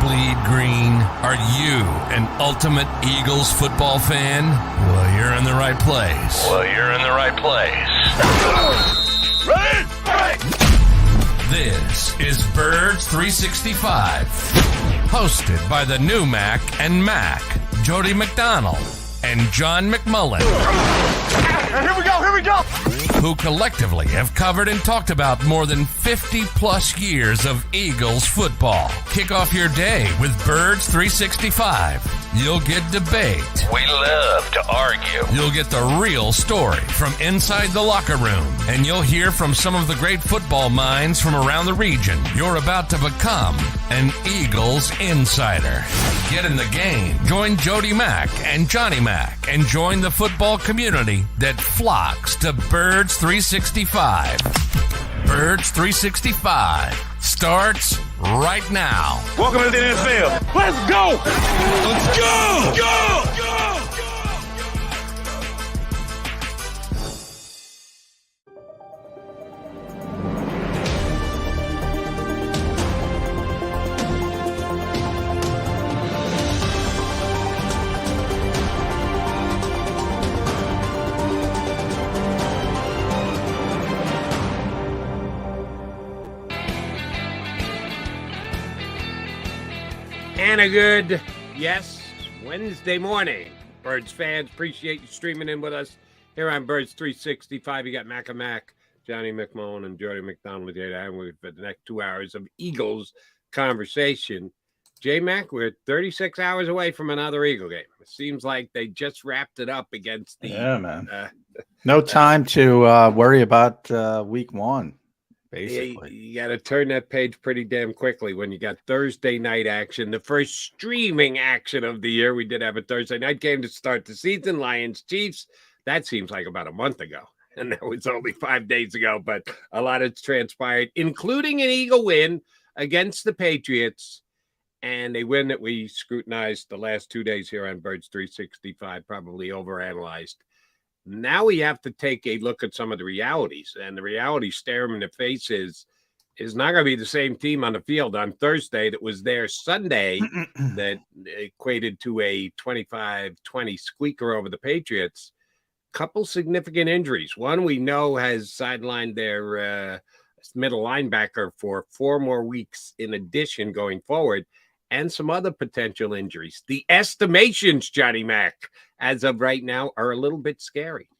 bleed green? Are you an ultimate Eagles football fan? Well, you're in the right place. Ready? This is Birds 365, hosted by the new Mac and Mac, Jody McDonald and John McMullen. Here we go! Who collectively have covered and talked about more than 50 plus years of Eagles football. Kick off your day with Birds 365. You'll get debate. We love to argue. You'll get the real story from inside the locker room. And you'll hear from some of the great football minds from around the region. You're about to become an Eagles insider. Get in the game. Join Jody Mack and Johnny Mack and join the football community that flocks to Birds 365. Birds 365 starts right now. Welcome to the NFL. Let's go! Let's go! Go! And a good, Wednesday morning. Birds fans, appreciate you streaming in with us here on Birds 365. You got Mac and Mac, Johnny McMullen, and Jody McDonald here to for the next 2 hours of Eagles conversation. J-Mac, we're 36 hours away from another Eagle game. It seems like they just wrapped it up against the... Yeah, man. No time to worry about week one. Basically, you got to turn that page pretty damn quickly when you got Thursday night action, the first streaming action of the year. We did have a Thursday night game to start the season, Lions Chiefs. That seems like about a month ago, and that was only 5 days ago, but a lot has transpired, including an Eagle win against the Patriots, and a win that we scrutinized the last 2 days here on Birds 365, probably overanalyzed. Now we have to take a look at some of the realities, and the reality stare them in the face is not going to be the same team on the field on Thursday that was there Sunday that equated to a 25-20 squeaker over the Patriots. Couple significant injuries. One we know has sidelined their middle linebacker for 4 more weeks in addition going forward, and some other potential injuries. The estimations, Johnny Mac, as of right now, are a little bit scary.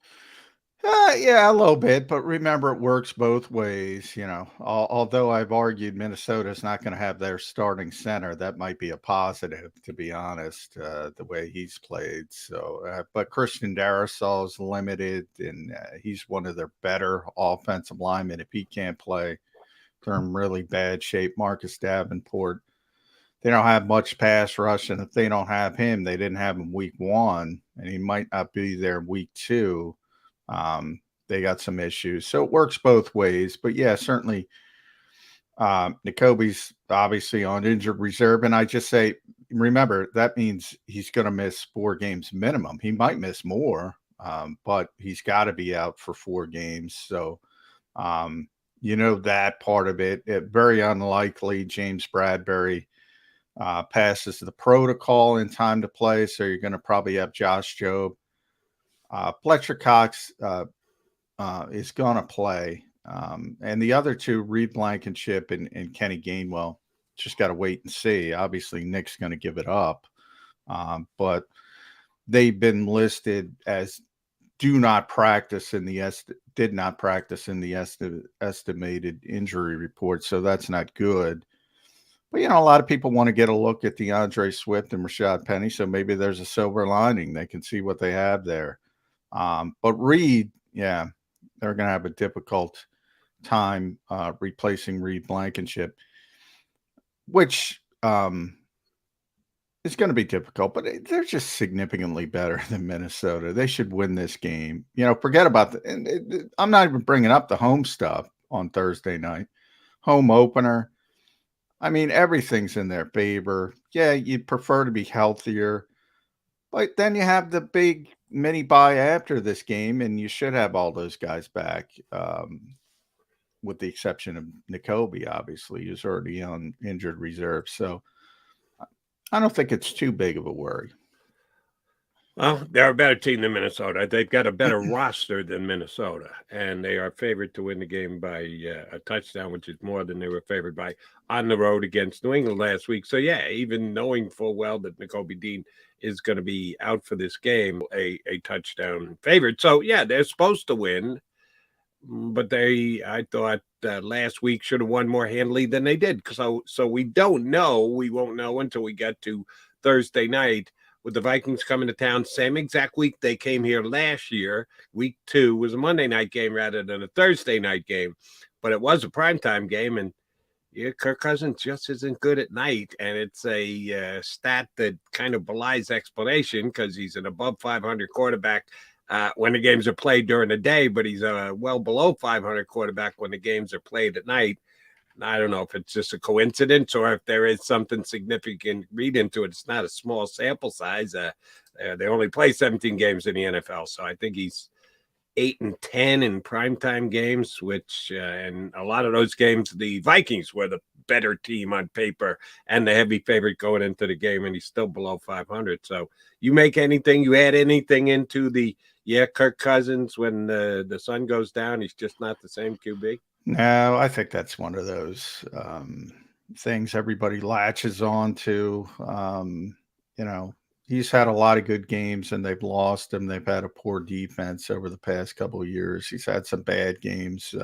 Yeah, a little bit, but remember, it works both ways. You know, although I've argued Minnesota's not going to have their starting center, that might be a positive, to be honest, the way he's played. So, but Christian Darrisaw is limited, and he's one of their better offensive linemen. If he can't play, they're in really bad shape. Marcus Davenport, they don't have much pass rush, and if they don't have him, they didn't have him week one, and he might not be there week two. They got some issues. So it works both ways. But, yeah, certainly Nakobe's obviously on injured reserve. And I just say, remember, that means he's going to miss 4 games minimum. He might miss more, but he's got to be out for 4 games. So, you know, that part of it, very unlikely James Bradbury passes the protocol in time to play. So you're going to probably have Josh Jobe. Fletcher Cox is going to play. And the other 2, Reed Blankenship and Kenny Gainwell, just got to wait and see. Obviously, Nick's going to give it up. But they've been listed as did not practice in the estimated injury report. So that's not good. But, you know, a lot of people want to get a look at DeAndre Swift and Rashad Penny, so maybe there's a silver lining. They can see what they have there. But Reed, yeah, they're going to have a difficult time replacing Reed Blankenship, which is going to be difficult. But they're just significantly better than Minnesota. They should win this game. You know, forget about I'm not even bringing up the home stuff on Thursday night. Home opener. I mean, everything's in their favor. Yeah, you'd prefer to be healthier. But then you have the big mini bye after this game, and you should have all those guys back, with the exception of Nakobe, obviously, who's already on injured reserve. So I don't think it's too big of a worry. Well, they're a better team than Minnesota. They've got a better roster than Minnesota, and they are favored to win the game by a touchdown, which is more than they were favored by on the road against New England last week. So, yeah, even knowing full well that Nakobe Dean is going to be out for this game, a touchdown favorite. So, yeah, they're supposed to win, but I thought last week should have won more handily than they did. So we don't know. We won't know until we get to Thursday night. With the Vikings coming to town, same exact week they came here last year. Week 2 was a Monday night game rather than a Thursday night game, but it was a primetime game. And yeah, Kirk Cousins just isn't good at night. And it's a stat that kind of belies explanation because he's an above 500 quarterback when the games are played during the day, but he's a well below 500 quarterback when the games are played at night. I don't know if it's just a coincidence or if there is something significant read into it. It's not a small sample size. They only play 17 games in the NFL, so I think he's 8-10 in primetime games, which and a lot of those games, the Vikings were the better team on paper and the heavy favorite going into the game, and he's still below 500. So you add anything into the Kirk Cousins when the sun goes down, he's just not the same QB. No, I think that's one of those things everybody latches on to. He's had a lot of good games and they've lost him. They've had a poor defense over the past couple of years. He's had some bad games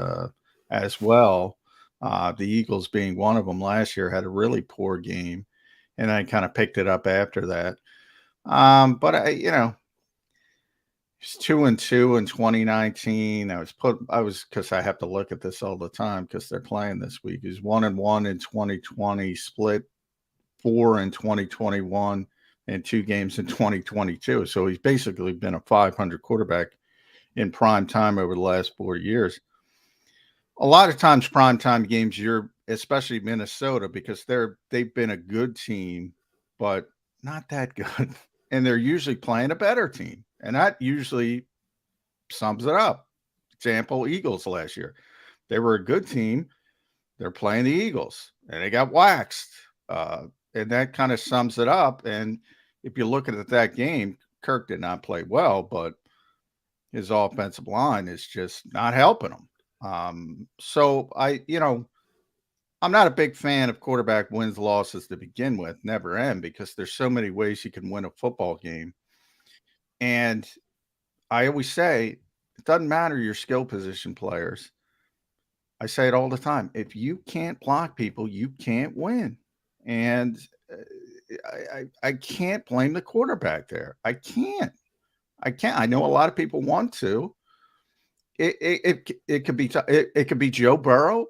as well. The Eagles being one of them last year had a really poor game, and I kind of picked it up after that. But he's 2-2 in 2019. Because I have to look at this all the time because they're playing this week. He's 1-1 in 2020, split 4 in 2021, and 2 games in 2022. So he's basically been a 500 quarterback in prime time over the last 4 years. A lot of times primetime games, especially Minnesota, because they've been a good team, but not that good. And they're usually playing a better team. And that usually sums it up. Example, Eagles last year. They were a good team. They're playing the Eagles, and they got waxed. And that kind of sums it up. And if you look at that game, Kirk did not play well, but his offensive line is just not helping him. So I'm not a big fan of quarterback wins, losses to begin with, never am, because there's so many ways you can win a football game. And I always say, it doesn't matter your skill position players. I say it all the time. If you can't block people, you can't win. And I can't blame the quarterback there. I can't. I know a lot of people want to. It could be Joe Burrow.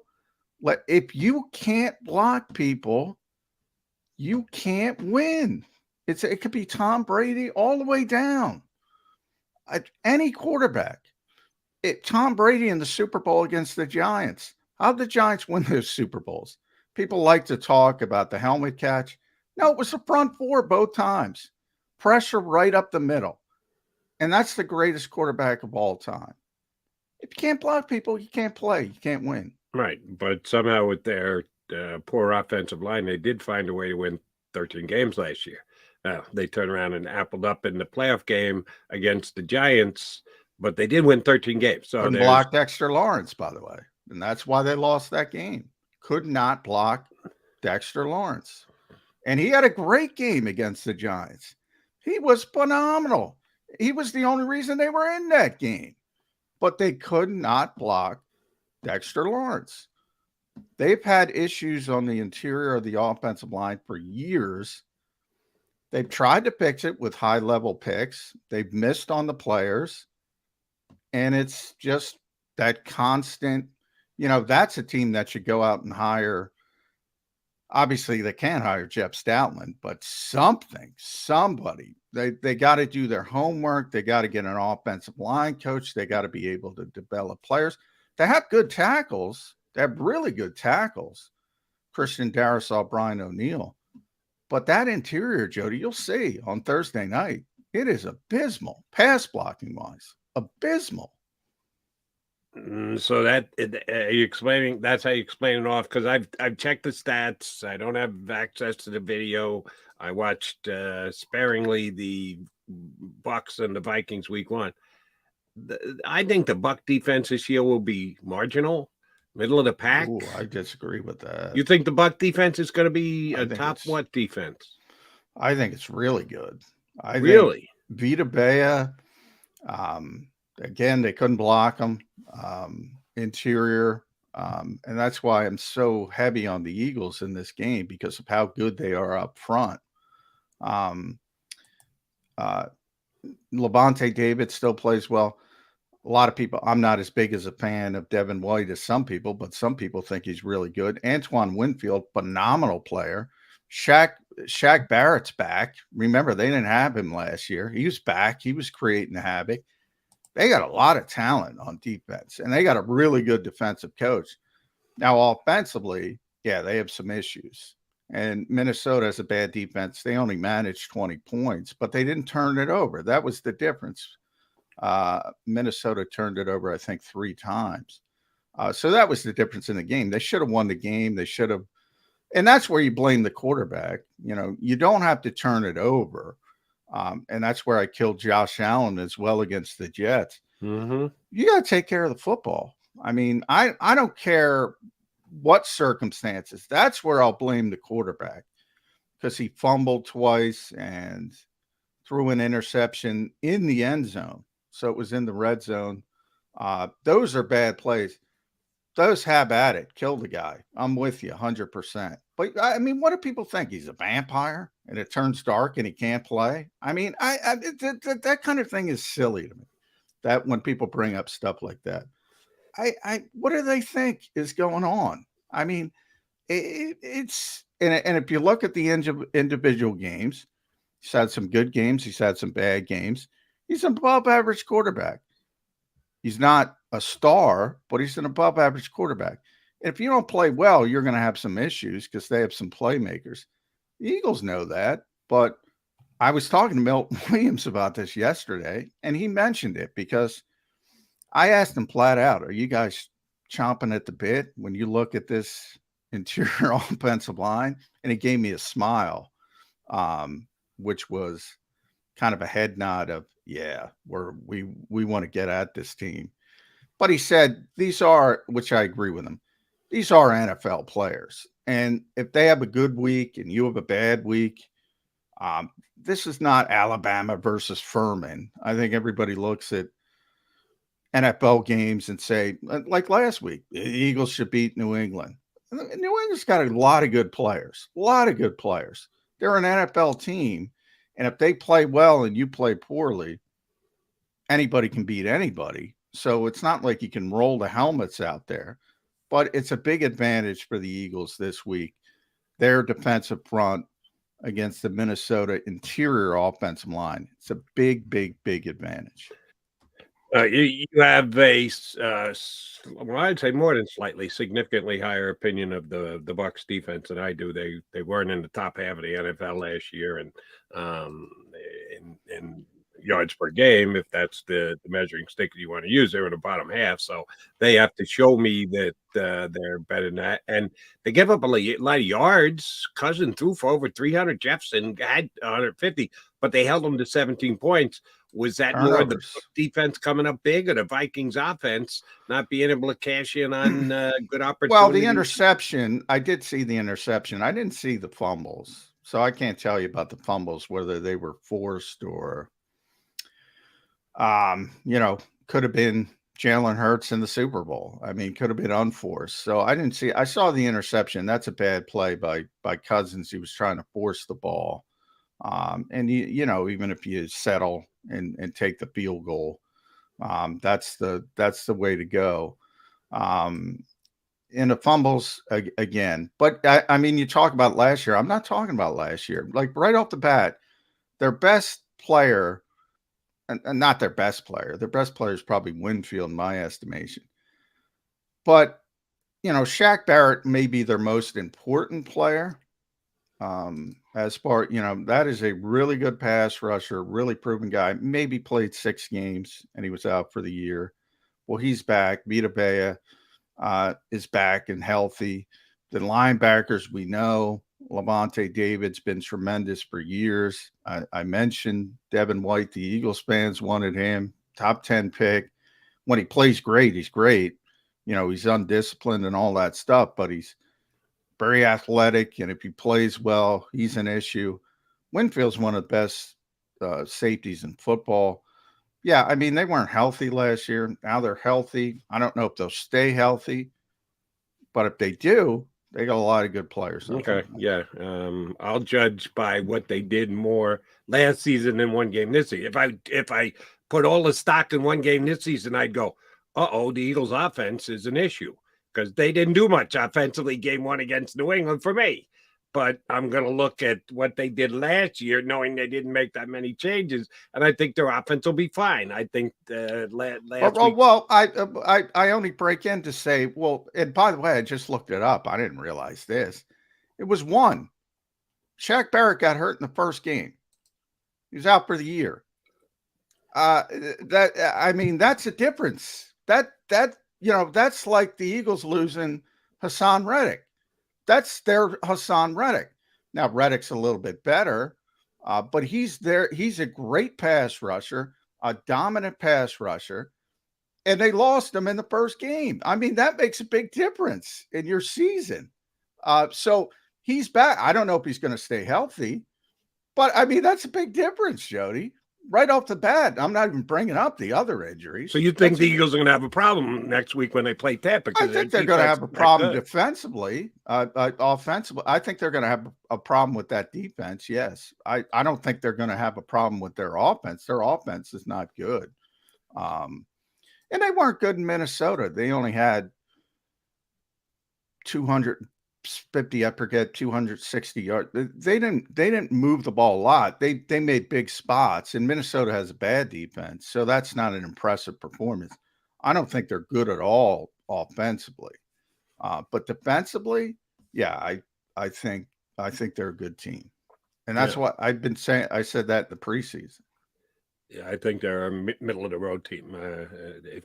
If you can't block people, you can't win. It could be Tom Brady all the way down. Any quarterback. Tom Brady in the Super Bowl against the Giants. How'd the Giants win those Super Bowls? People like to talk about the helmet catch. No, it was the front four both times. Pressure right up the middle. And that's the greatest quarterback of all time. If you can't block people, you can't play. You can't win. Right. But somehow with their poor offensive line, they did find a way to win 13 games last year. They turned around and appled up in the playoff game against the Giants, but they did win 13 games. So couldn't block Dexter Lawrence, by the way. And that's why they lost that game. Could not block Dexter Lawrence. And he had a great game against the Giants. He was phenomenal. He was the only reason they were in that game. But they could not block Dexter Lawrence. They've had issues on the interior of the offensive line for years. They've tried to fix it with high-level picks. They've missed on the players. And it's just that constant, that's a team that should go out and hire. Obviously, they can't hire Jeff Stoutland, but somebody. They got to do their homework. They got to get an offensive line coach. They got to be able to develop players. They have good tackles. They have really good tackles. Christian Darrisaw, Brian O'Neill. But that interior, Jody, you'll see on Thursday night, it is abysmal, pass blocking wise, abysmal. So that are you explaining? That's how you explain it off? Because I've checked the stats. I don't have access to the video. I watched sparingly the Bucks and the Vikings week 1. I think the Buck defense this year will be marginal, middle of the pack. Ooh, I disagree with that. You think the Buck defense is going to be I a think top it's- what defense? I think it's really good. I Really? think Vita Bea, again, they couldn't block him. Interior. And that's why I'm so heavy on the Eagles in this game because of how good they are up front. Levante David still plays well. A lot of people, I'm not as big as a fan of Devin White as some people, but some people think he's really good. Antoine Winfield, phenomenal player. Shaq Barrett's back. Remember, they didn't have him last year. He was back. He was creating havoc. They got a lot of talent on defense, and they got a really good defensive coach. Now, offensively, yeah, they have some issues. And Minnesota has a bad defense. They only managed 20 points, but they didn't turn it over. That was the difference. Minnesota turned it over, I think, 3 times. So that was the difference in the game. They should have won the game. They should have. And that's where you blame the quarterback. You know, you don't have to turn it over. And that's where I killed Josh Allen as well against the Jets. Mm-hmm. You got to take care of the football. I mean, I don't care what circumstances. That's where I'll blame the quarterback because he fumbled twice and threw an interception in the end zone. So it was in the red zone. Those are bad plays. Those have at it. Kill the guy. I'm with you 100%. But I mean, what do people think? He's a vampire and it turns dark and he can't play? I mean, that kind of thing is silly to me. That when people bring up stuff like that, what do they think is going on? I mean, it's and if you look at the individual games, he's had some good games. He's had some bad games. He's an above average quarterback. He's not a star, but he's an above average quarterback. And if you don't play well, you're going to have some issues because they have some playmakers. The Eagles know that, but I was talking to Milton Williams about this yesterday, and he mentioned it because I asked him flat out, are you guys chomping at the bit when you look at this interior offensive line? And he gave me a smile, which was kind of a head nod of, yeah, we want to get at this team. But he said, these are, which I agree with him, these are NFL players. And if they have a good week and you have a bad week, this is not Alabama versus Furman. I think everybody looks at NFL games and say, like last week, the Eagles should beat New England. New England's got a lot of good players, They're an NFL team. And if they play well and you play poorly, anybody can beat anybody. So it's not like you can roll the helmets out there, but it's a big advantage for the Eagles this week. Their defensive front against the Minnesota interior offensive line. It's a big, big, big advantage. You have a, well, I'd say more than slightly, significantly higher opinion of the Bucs defense than I do. They weren't in the top half of the NFL last year, and in yards per game, if that's the measuring stick you want to use, they were in the bottom half. So they have to show me that they're better than that. And they give up a lot of yards. Cousin threw for over 300. Jefferson had 150, but they held them to 17 points. Was that Turnovers. more the defense coming up big or the Vikings offense not being able to cash in on good opportunities? Well, the interception, I did see the interception. I didn't see the fumbles. So I can't tell you about the fumbles, whether they were forced or, could have been Jalen Hurts in the Super Bowl. I mean, could have been unforced. So I didn't see, I saw the interception. That's a bad play by Cousins. He was trying to force the ball. And even if you settle and take the field goal, that's the way to go. In the fumbles again, but I mean, you talk about last year. I'm not talking about last year. Like right off the bat, their best player, and not their best player. Their best player is probably Winfield, in my estimation. But Shaq Barrett may be their most important player. As far, that is a really good pass rusher, really proven guy, maybe played 6 games and he was out for the year, Well, he's back. Vita Bea is back and healthy. The linebackers, we know. Levante David's been tremendous for years. I mentioned Devin White. The Eagles fans wanted him. Top 10 pick. When he plays great, he's great. You know, he's undisciplined and all that stuff, but he's very athletic. And if he plays well, he's an issue. Winfield's one of the best safeties in football. Yeah, I mean, they weren't healthy last year. Now they're healthy. I don't know if they'll stay healthy, but if they do, they got a lot of good players. Okay, yeah. I'll judge by what they did more last season than one game this season. If I put all the stock in one game this season, I'd go, the Eagles' offense is an issue because they didn't do much offensively game one against New England for me. But I'm going to look at what they did last year, knowing they didn't make that many changes, and I think their offense will be fine. I think last week. Well, I only break in to say, well, and by the way, I just looked it up. I didn't realize this. It was one. Shaq Barrett got hurt in the first game. He was out for the year. That's a difference. That's like the Eagles losing Hassan Reddick. That's their Hassan Reddick. Now, Reddick's a little bit better, but he's there. He's a great pass rusher, a dominant pass rusher, and they lost him in the first game. I mean, that makes a big difference in your season. So he's back. I don't know if he's going to stay healthy, but, I mean, that's a big difference, Jody. Right off the bat, I'm not even bringing up the other injuries. So you think the Eagles are going to have a problem next week when they play Tampa? I think they're going to have a problem defensively, offensively. I think they're going to have a problem with that defense. Yes, I don't think they're going to have a problem with their offense. Their offense is not good, and they weren't good in Minnesota. They only had 250, 260 yards. They didn't move the ball a lot. They made big spots, and Minnesota has a bad defense, so that's not an impressive performance. I don't think they're good at all offensively, but defensively, yeah, I think they're a good team, and that's what I've been saying. I said that in the preseason. Yeah, I think they're a middle of the road team.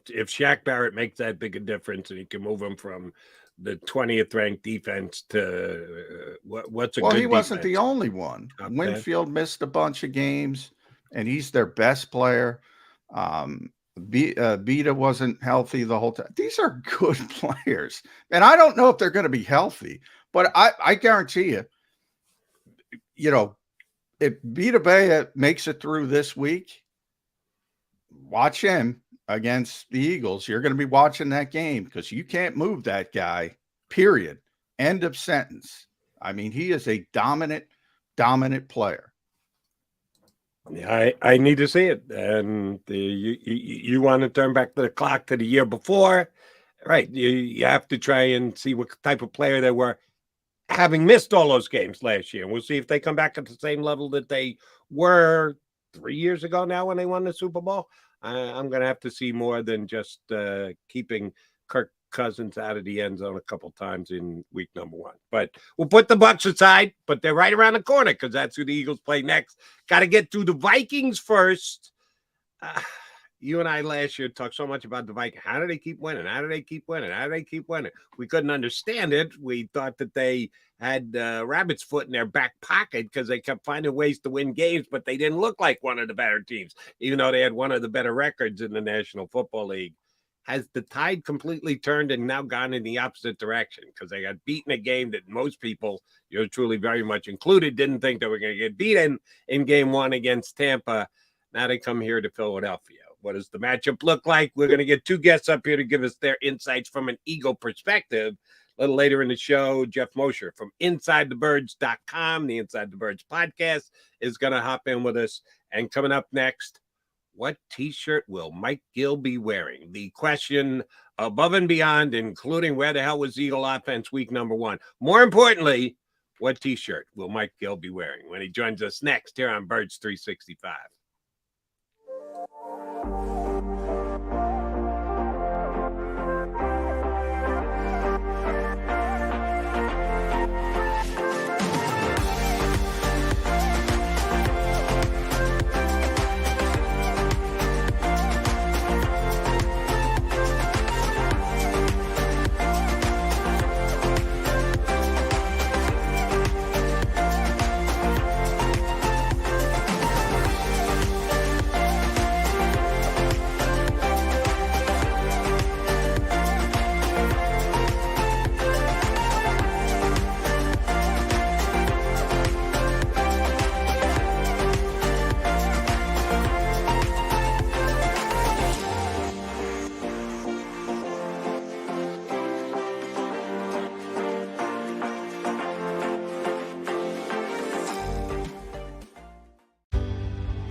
If Shaq Barrett makes that big a difference, and he can move them from the 20th ranked defense to what's a good he wasn't defense. the only one. Okay. Winfield missed a bunch of games, and he's their best player. Vita wasn't healthy the whole time. These are good players, and I don't know if they're going to be healthy, but I guarantee you, if Vita Bea makes it through this week, watch him against the Eagles. You're going to be watching that game because you can't move that guy, period. End of sentence. I mean, he is a dominant player. Yeah, I need to see it. And you want to turn back the clock to the year before, right? You have to try and see what type of player they were, having missed all those games last year. And we'll see if they come back at the same level that they were 3 years ago now when they won the Super Bowl. I'm going to have to see more than just keeping Kirk Cousins out of the end zone a couple times in week number 1. But we'll put the Bucs aside, but they're right around the corner because that's who the Eagles play next. Got to get through the Vikings first. You and I last year talked so much about the Vikings. How do they keep winning? How do they keep winning? How do they keep winning? We couldn't understand it. We thought that they had rabbit's foot in their back pocket because they kept finding ways to win games, but they didn't look like one of the better teams, even though they had one of the better records in the National Football League. Has the tide completely turned and now gone in the opposite direction? Because they got beaten a game that most people, truly very much included, didn't think they were going to get beaten in game 1 against Tampa. Now they come here to Philadelphia. What does the matchup look like? We're going to get 2 guests up here to give us their insights from an Eagle perspective. A little later in the show, Jeff Mosher from InsideTheBirds.com, the Inside the Birds podcast, is going to hop in with us. And coming up next, what T-shirt will Mike Gill be wearing? The question above and beyond, including where the hell was Eagle offense week number 1? More importantly, what T-shirt will Mike Gill be wearing when he joins us next here on Birds 365?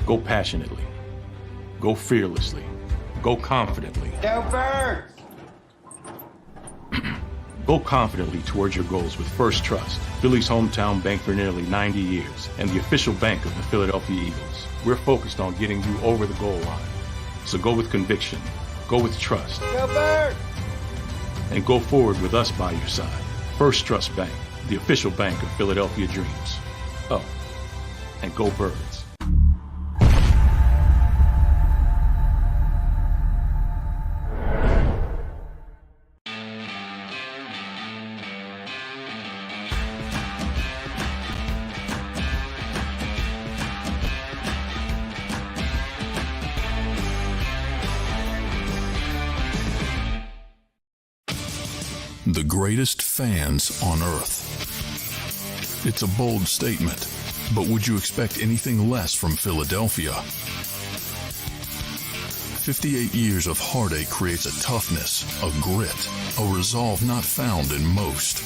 Go passionately. Go fearlessly. Go confidently. Go Birds! Go confidently towards your goals with First Trust, Philly's hometown bank for nearly 90 years, and the official bank of the Philadelphia Eagles. We're focused on getting you over the goal line. So go with conviction, go with trust, Go Birds! and go forward with us by your side. First Trust Bank, the official bank of Philadelphia dreams. Oh, and go Birds. The greatest fans on earth. It's a bold statement, but would you expect anything less from Philadelphia? 58 years of heartache creates a toughness, a grit, a resolve not found in most.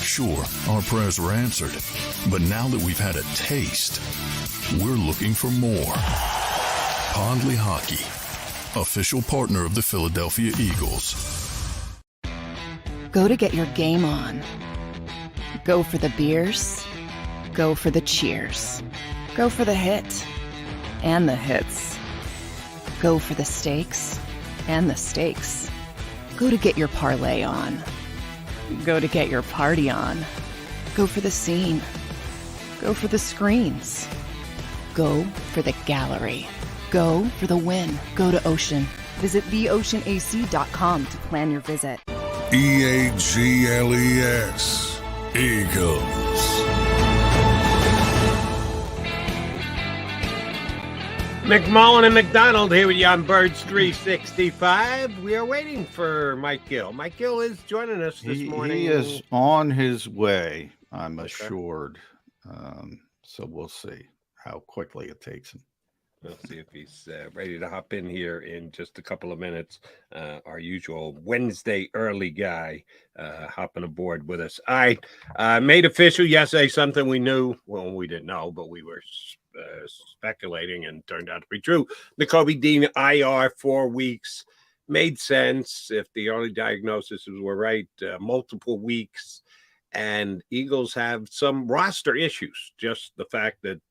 Sure, our prayers were answered, but now that we've had a taste, we're looking for more. Pondley Hockey, official partner of the Philadelphia Eagles. Go to get your game on. Go for the beers. Go for the cheers. Go for the hit and the hits. Go for the stakes and the stakes. Go to get your parlay on. Go to get your party on. Go for the scene. Go for the screens. Go for the gallery. Go for the win. Go to Ocean. Visit theoceanac.com to plan your visit. EAGLES, Eagles. McMullen and McDonald here with you on Birds 365. We are waiting for Mike Gill. Mike Gill is joining us this morning. He is on his way, I'm assured. So we'll see how quickly it takes him. We'll see if he's ready to hop in here in just a couple of minutes. Our usual Wednesday early guy hopping aboard with us. I made official yesterday something we knew. Well, we didn't know, but we were speculating and turned out to be true. The Kobe Dean IR 4 weeks made sense if the early diagnoses were right. Multiple weeks. And Eagles have some roster issues. Just the fact that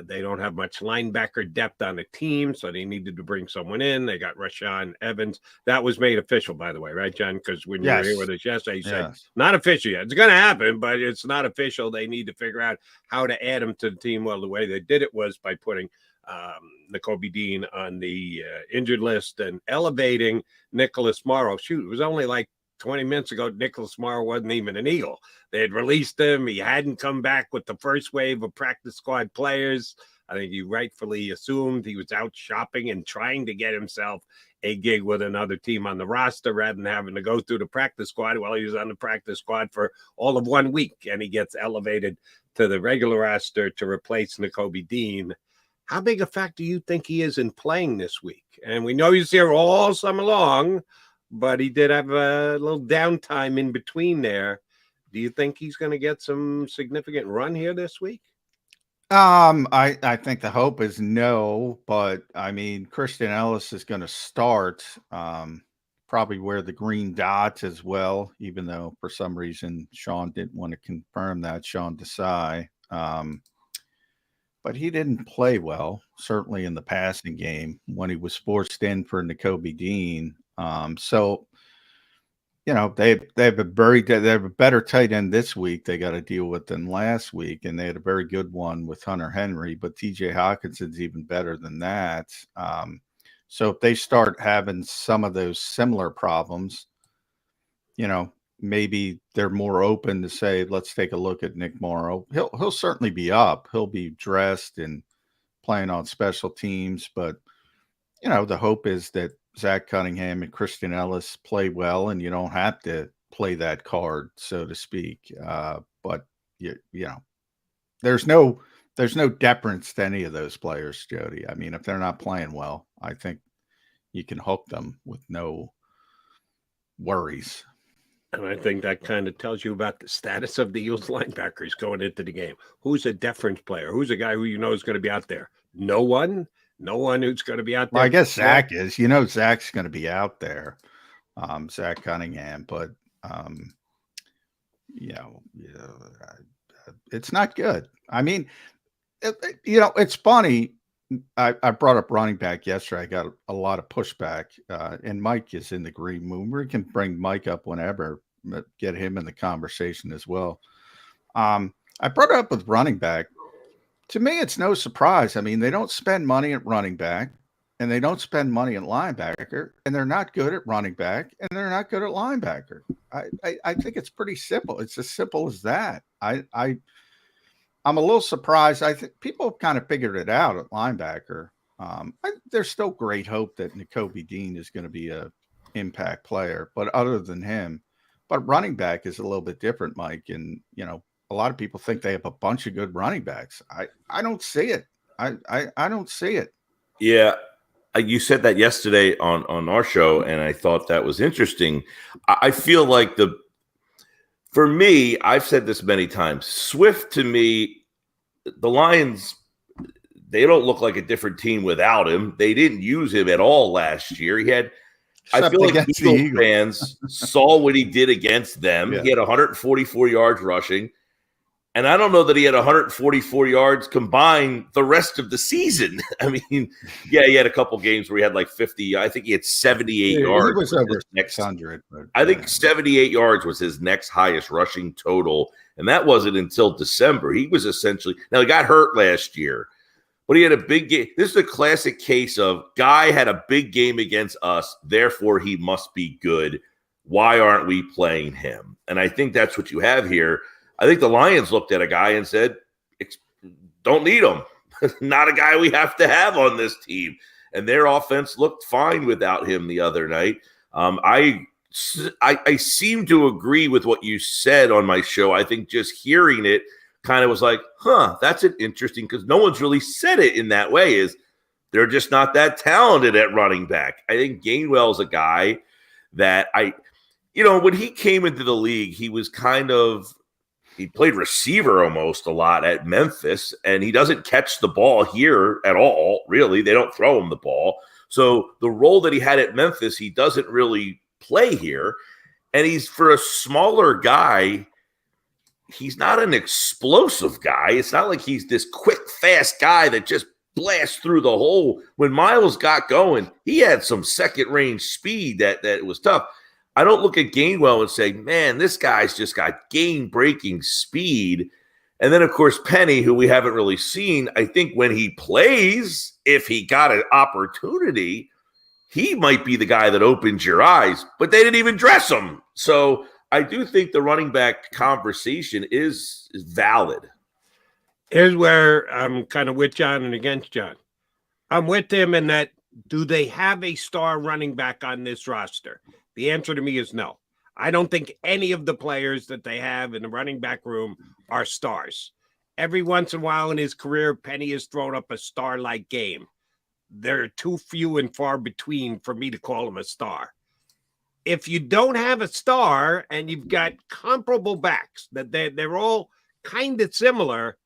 they don't have much linebacker depth on the team, so they needed to bring someone in. They got Rashaan Evans. That was made official, by the way, right, John? Because when you were here with us yesterday, you said, not official yet. It's going to happen, but it's not official. They need to figure out how to add him to the team. Well, the way they did it was by putting Kobe Dean on the injured list and elevating Nicholas Morrow. Shoot, it was only like 20 minutes ago, Nicholas Morrow wasn't even an Eagle. They had released him. He hadn't come back with the first wave of practice squad players. I think you rightfully assumed he was out shopping and trying to get himself a gig with another team on the roster rather than having to go through the practice squad. Well, he was on the practice squad for all of 1 week, and he gets elevated to the regular roster to replace Kobe Dean. How big a factor do you think he is in playing this week? And we know he's here all summer long, but he did have a little downtime in between there. Do you think he's going to get some significant run here this week? I think the hope is no, but I mean, Christian Ellis is going to start, probably wear the green dot as well, even though for some reason Sean didn't want to confirm that, Sean Desai. But he didn't play well, certainly in the passing game when he was forced in for Kobe Dean. So, you know, they have a better tight end this week they got to deal with than last week, and they had a very good one with Hunter Henry, but TJ Hawkinson's even better than that. So if they start having some of those similar problems, you know, maybe they're more open to say, let's take a look at Nick Morrow. He'll certainly be up. He'll be dressed and playing on special teams, but you know, the hope is that Zach Cunningham and Christian Ellis play well, and you don't have to play that card, so to speak. But you know, there's no deference to any of those players, Jody. I mean, if they're not playing well, I think you can hook them with no worries. And I think that kind of tells you about the status of the Eagles linebackers going into the game. Who's a deference player? Who's a guy who you know is going to be out there No one who's going to be out there. Well, I guess Zach is. Zach's going to be out there, Zach Cunningham. But it's not good. I mean, it's funny. I brought up running back yesterday. I got a lot of pushback, and Mike is in the green room. We can bring Mike up whenever, get him in the conversation as well. I brought it up with running back. To me, it's no surprise. I mean, they don't spend money at running back, and they don't spend money at linebacker, and they're not good at running back, and they're not good at linebacker. I think it's pretty simple. It's as simple as that. I'm a little surprised. I think people have kind of figured it out at linebacker. There's still great hope that Nakobe Dean is going to be a impact player, but other than him, but running back is a little bit different, Mike. And, a lot of people think they have a bunch of good running backs. I don't see it. I don't see it. Yeah. You said that yesterday on our show, and I thought that was interesting. I feel like for me, I've said this many times, Swift to me, the Lions, they don't look like a different team without him. They didn't use him at all last year. I feel like Eagle fans saw what he did against them. Yeah. He had 144 yards rushing. And I don't know that he had 144 yards combined the rest of the season. I mean, yeah, he had a couple games where he had like 50. I think he had 78 yards. He was over 600. I think 78 yards was his next highest rushing total. And that wasn't until December. He was essentially – now, he got hurt last year, but he had a big game. This is a classic case of guy had a big game against us, therefore he must be good. Why aren't we playing him? And I think that's what you have here. I think the Lions looked at a guy and said, don't need him. Not a guy we have to have on this team. And their offense looked fine without him the other night. I seem to agree with what you said on my show. I think just hearing it kind of was like, that's an interesting, because no one's really said it in that way, is they're just not that talented at running back. I think Gainwell's a guy that when he came into the league, he was he played receiver almost a lot at Memphis, and he doesn't catch the ball here at all, really. They don't throw him the ball. So the role that he had at Memphis, he doesn't really play here. And he's, for a smaller guy, he's not an explosive guy. It's not like he's this quick, fast guy that just blasts through the hole. When Miles got going, he had some second-range speed that was tough. I don't look at Gainwell and say, man, this guy's just got game-breaking speed. And then, of course, Penny, who we haven't really seen, I think when he plays, if he got an opportunity, he might be the guy that opens your eyes. But they didn't even dress him. So I do think the running back conversation is valid. Here's where I'm kind of with John and against John. I'm with him in that, do they have a star running back on this roster? The answer to me is no. I don't think any of the players that they have in the running back room are stars. Every once in a while in his career, Penny has thrown up a star-like game. They're too few and far between for me to call him a star. If you don't have a star and you've got comparable backs, that they're all kind of similar,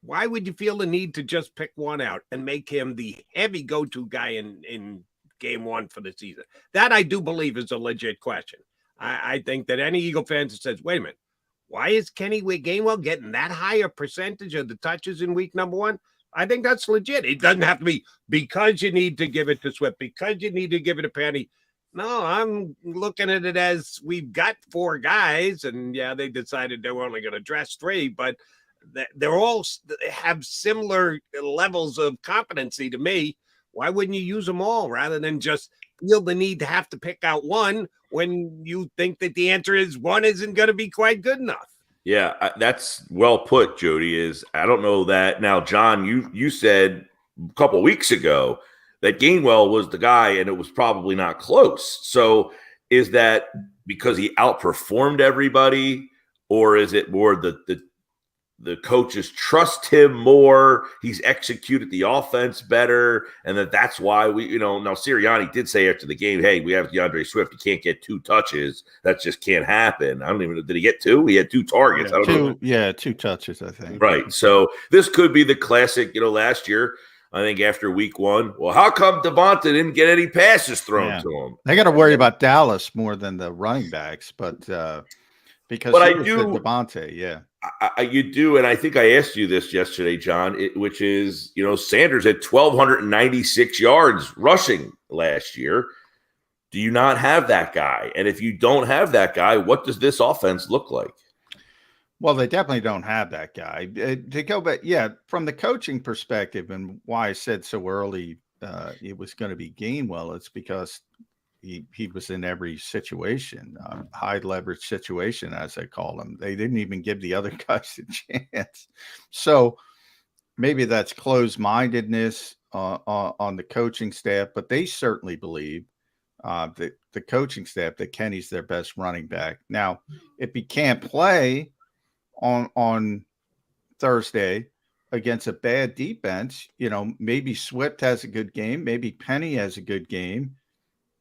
why would you feel the need to just pick one out and make him the heavy go-to guy in game one for the season? That I do believe is a legit question. I think that any Eagle fan that says, wait a minute, why is Kenny Gainwell getting that higher percentage of the touches in week number one? I think that's legit. It doesn't have to be because you need to give it to Swift, because you need to give it to Penny. No, I'm looking at it as we've got four guys, and yeah, they decided they were only going to dress three, but they're all have similar levels of competency to me. Why wouldn't you use them all rather than just feel the need to have to pick out one when you think that the answer is one isn't going to be quite good enough? Yeah, that's well put, Jody. I don't know that. Now, John, you said a couple of weeks ago that Gainwell was the guy and it was probably not close. So is that because he outperformed everybody, or is it more the coaches trust him more, he's executed the offense better, and that's why now Sirianni did say after the game, hey, we have DeAndre Swift, he can't get 2 touches. That just can't happen. I don't even know, did he get 2? He had 2 targets. Yeah, 2 touches, I think. Right. So this could be the classic, last year, I think after week 1. Well, how come Devonta didn't get any passes thrown to him? They got to worry about Dallas more than the running backs, but because But he I was do, the Devontae, yeah. you do, and I think I asked you this yesterday, John, which is, Sanders had 1,296 yards rushing last year. Do you not have that guy? And if you don't have that guy, what does this offense look like? Well, they definitely don't have that guy. To go back, from the coaching perspective, and why I said so early it was going to be Gainwell, it's because he was in every situation, high leverage situation, as I call them. They didn't even give the other guys a chance. So maybe that's closed-mindedness on the coaching staff, but they certainly believe the coaching staff that Kenny's their best running back. Now, if he can't play on Thursday against a bad defense, maybe Swift has a good game, maybe Penny has a good game,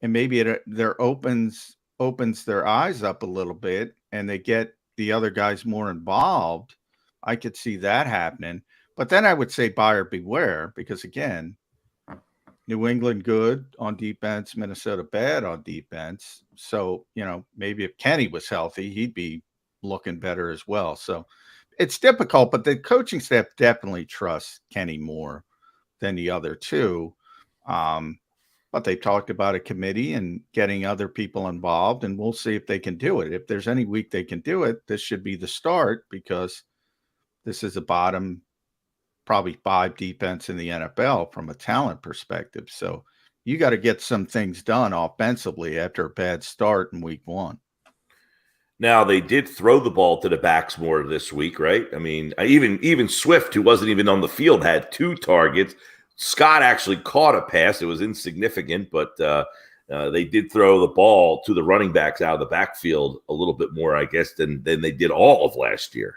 and maybe there opens their eyes up a little bit and they get the other guys more involved. I could see that happening. But then I would say buyer beware, because again, New England good on defense, Minnesota bad on defense. So, maybe if Kenny was healthy, he'd be looking better as well. So it's difficult, but the coaching staff definitely trusts Kenny more than the other two. But they talked about a committee and getting other people involved, and we'll see if they can do it. If there's any week they can do it, this should be the start, because this is a bottom, probably 5 defense in the NFL from a talent perspective. So you got to get some things done offensively after a bad start in week 1. Now, they did throw the ball to the backs more this week, right? I mean, even Swift, who wasn't even on the field, had 2 targets. Scott actually caught a pass. It was insignificant, but they did throw the ball to the running backs out of the backfield a little bit more, I guess, than they did all of last year.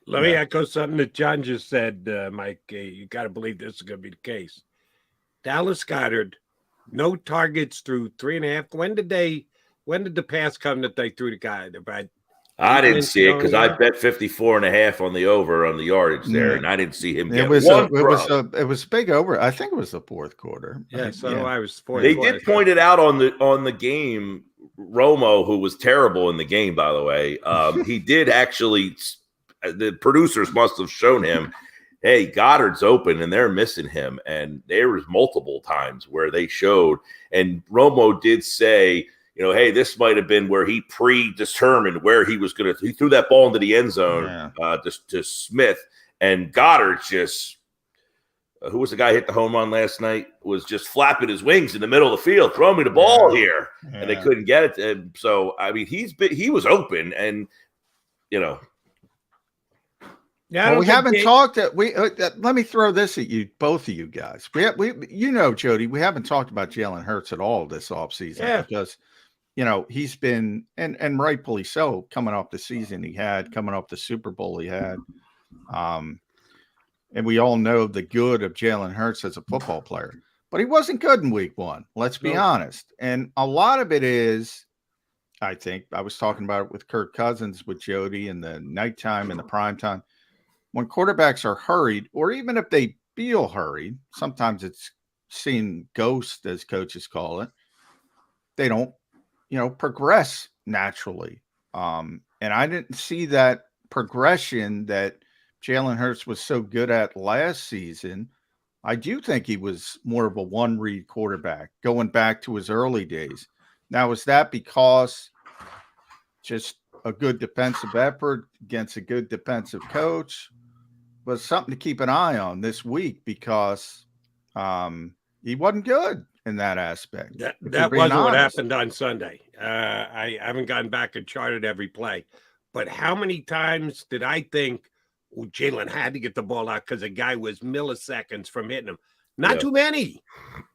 Let me echo something that John just said, Mike. You got to believe this is going to be the case. Dallas Goedert, no targets through 3.5. When did the pass come that they threw the guy? I didn't see it because I bet 54.5 on the over on the yardage there, and I didn't see him get one. It was big over. I think it was the fourth quarter. I was fourth. They did point it out on the game. Romo, who was terrible in the game, by the way, he did actually. The producers must have shown him, hey, Goddard's open and they're missing him. And there was multiple times where they showed, and Romo did say, hey, this might have been where he predetermined where he was going to. He threw that ball into the end zone to Smith, and Goddard just, who was the guy who hit the home run last night, was just flapping his wings in the middle of the field. Throw me the ball here, and they couldn't get it. And so, I mean, he was open, and Yeah, we haven't talked. Let me throw this at you, both of you guys. Jody, we haven't talked about Jalen Hurts at all this offseason because, he's been, and rightfully so, coming off the season he had, coming off the Super Bowl he had. And we all know the good of Jalen Hurts as a football player, but he wasn't good in week 1. Let's be honest. And a lot of it is, I think, I was talking about it with Kirk Cousins, with Jody, in the nighttime and the prime time. When quarterbacks are hurried, or even if they feel hurried, sometimes it's seeing ghost, as coaches call it. They don't, progress naturally. And I didn't see that progression that Jalen Hurts was so good at last season. I do think he was more of a one-read quarterback going back to his early days. Now, is that because just a good defensive effort against a good defensive coach? Was something to keep an eye on this week, because he wasn't good in that aspect. That wasn't what happened on Sunday. I haven't gone back and charted every play, but how many times did I think, Jalen had to get the ball out because the guy was milliseconds from hitting him? Not too many.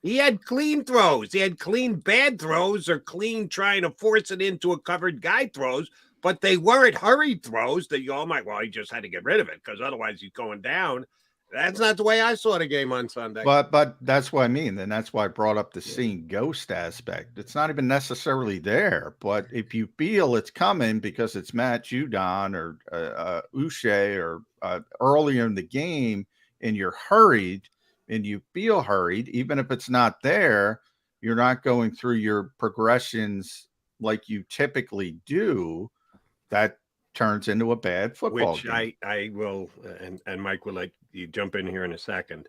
He had clean throws. He had clean bad throws, or clean trying to force it into a covered guy throws. But they weren't hurried throws that he just had to get rid of it because otherwise he's going down. That's not the way I saw the game on Sunday. But that's what I mean. And that's why I brought up the seeing ghost aspect. It's not even necessarily there. But if you feel it's coming because it's Matt Judon or Uche or earlier in the game and you're hurried and you feel hurried, even if it's not there, you're not going through your progressions like you typically do, that turns into a bad football Which game. I will, and Mike will let you jump in here in a second.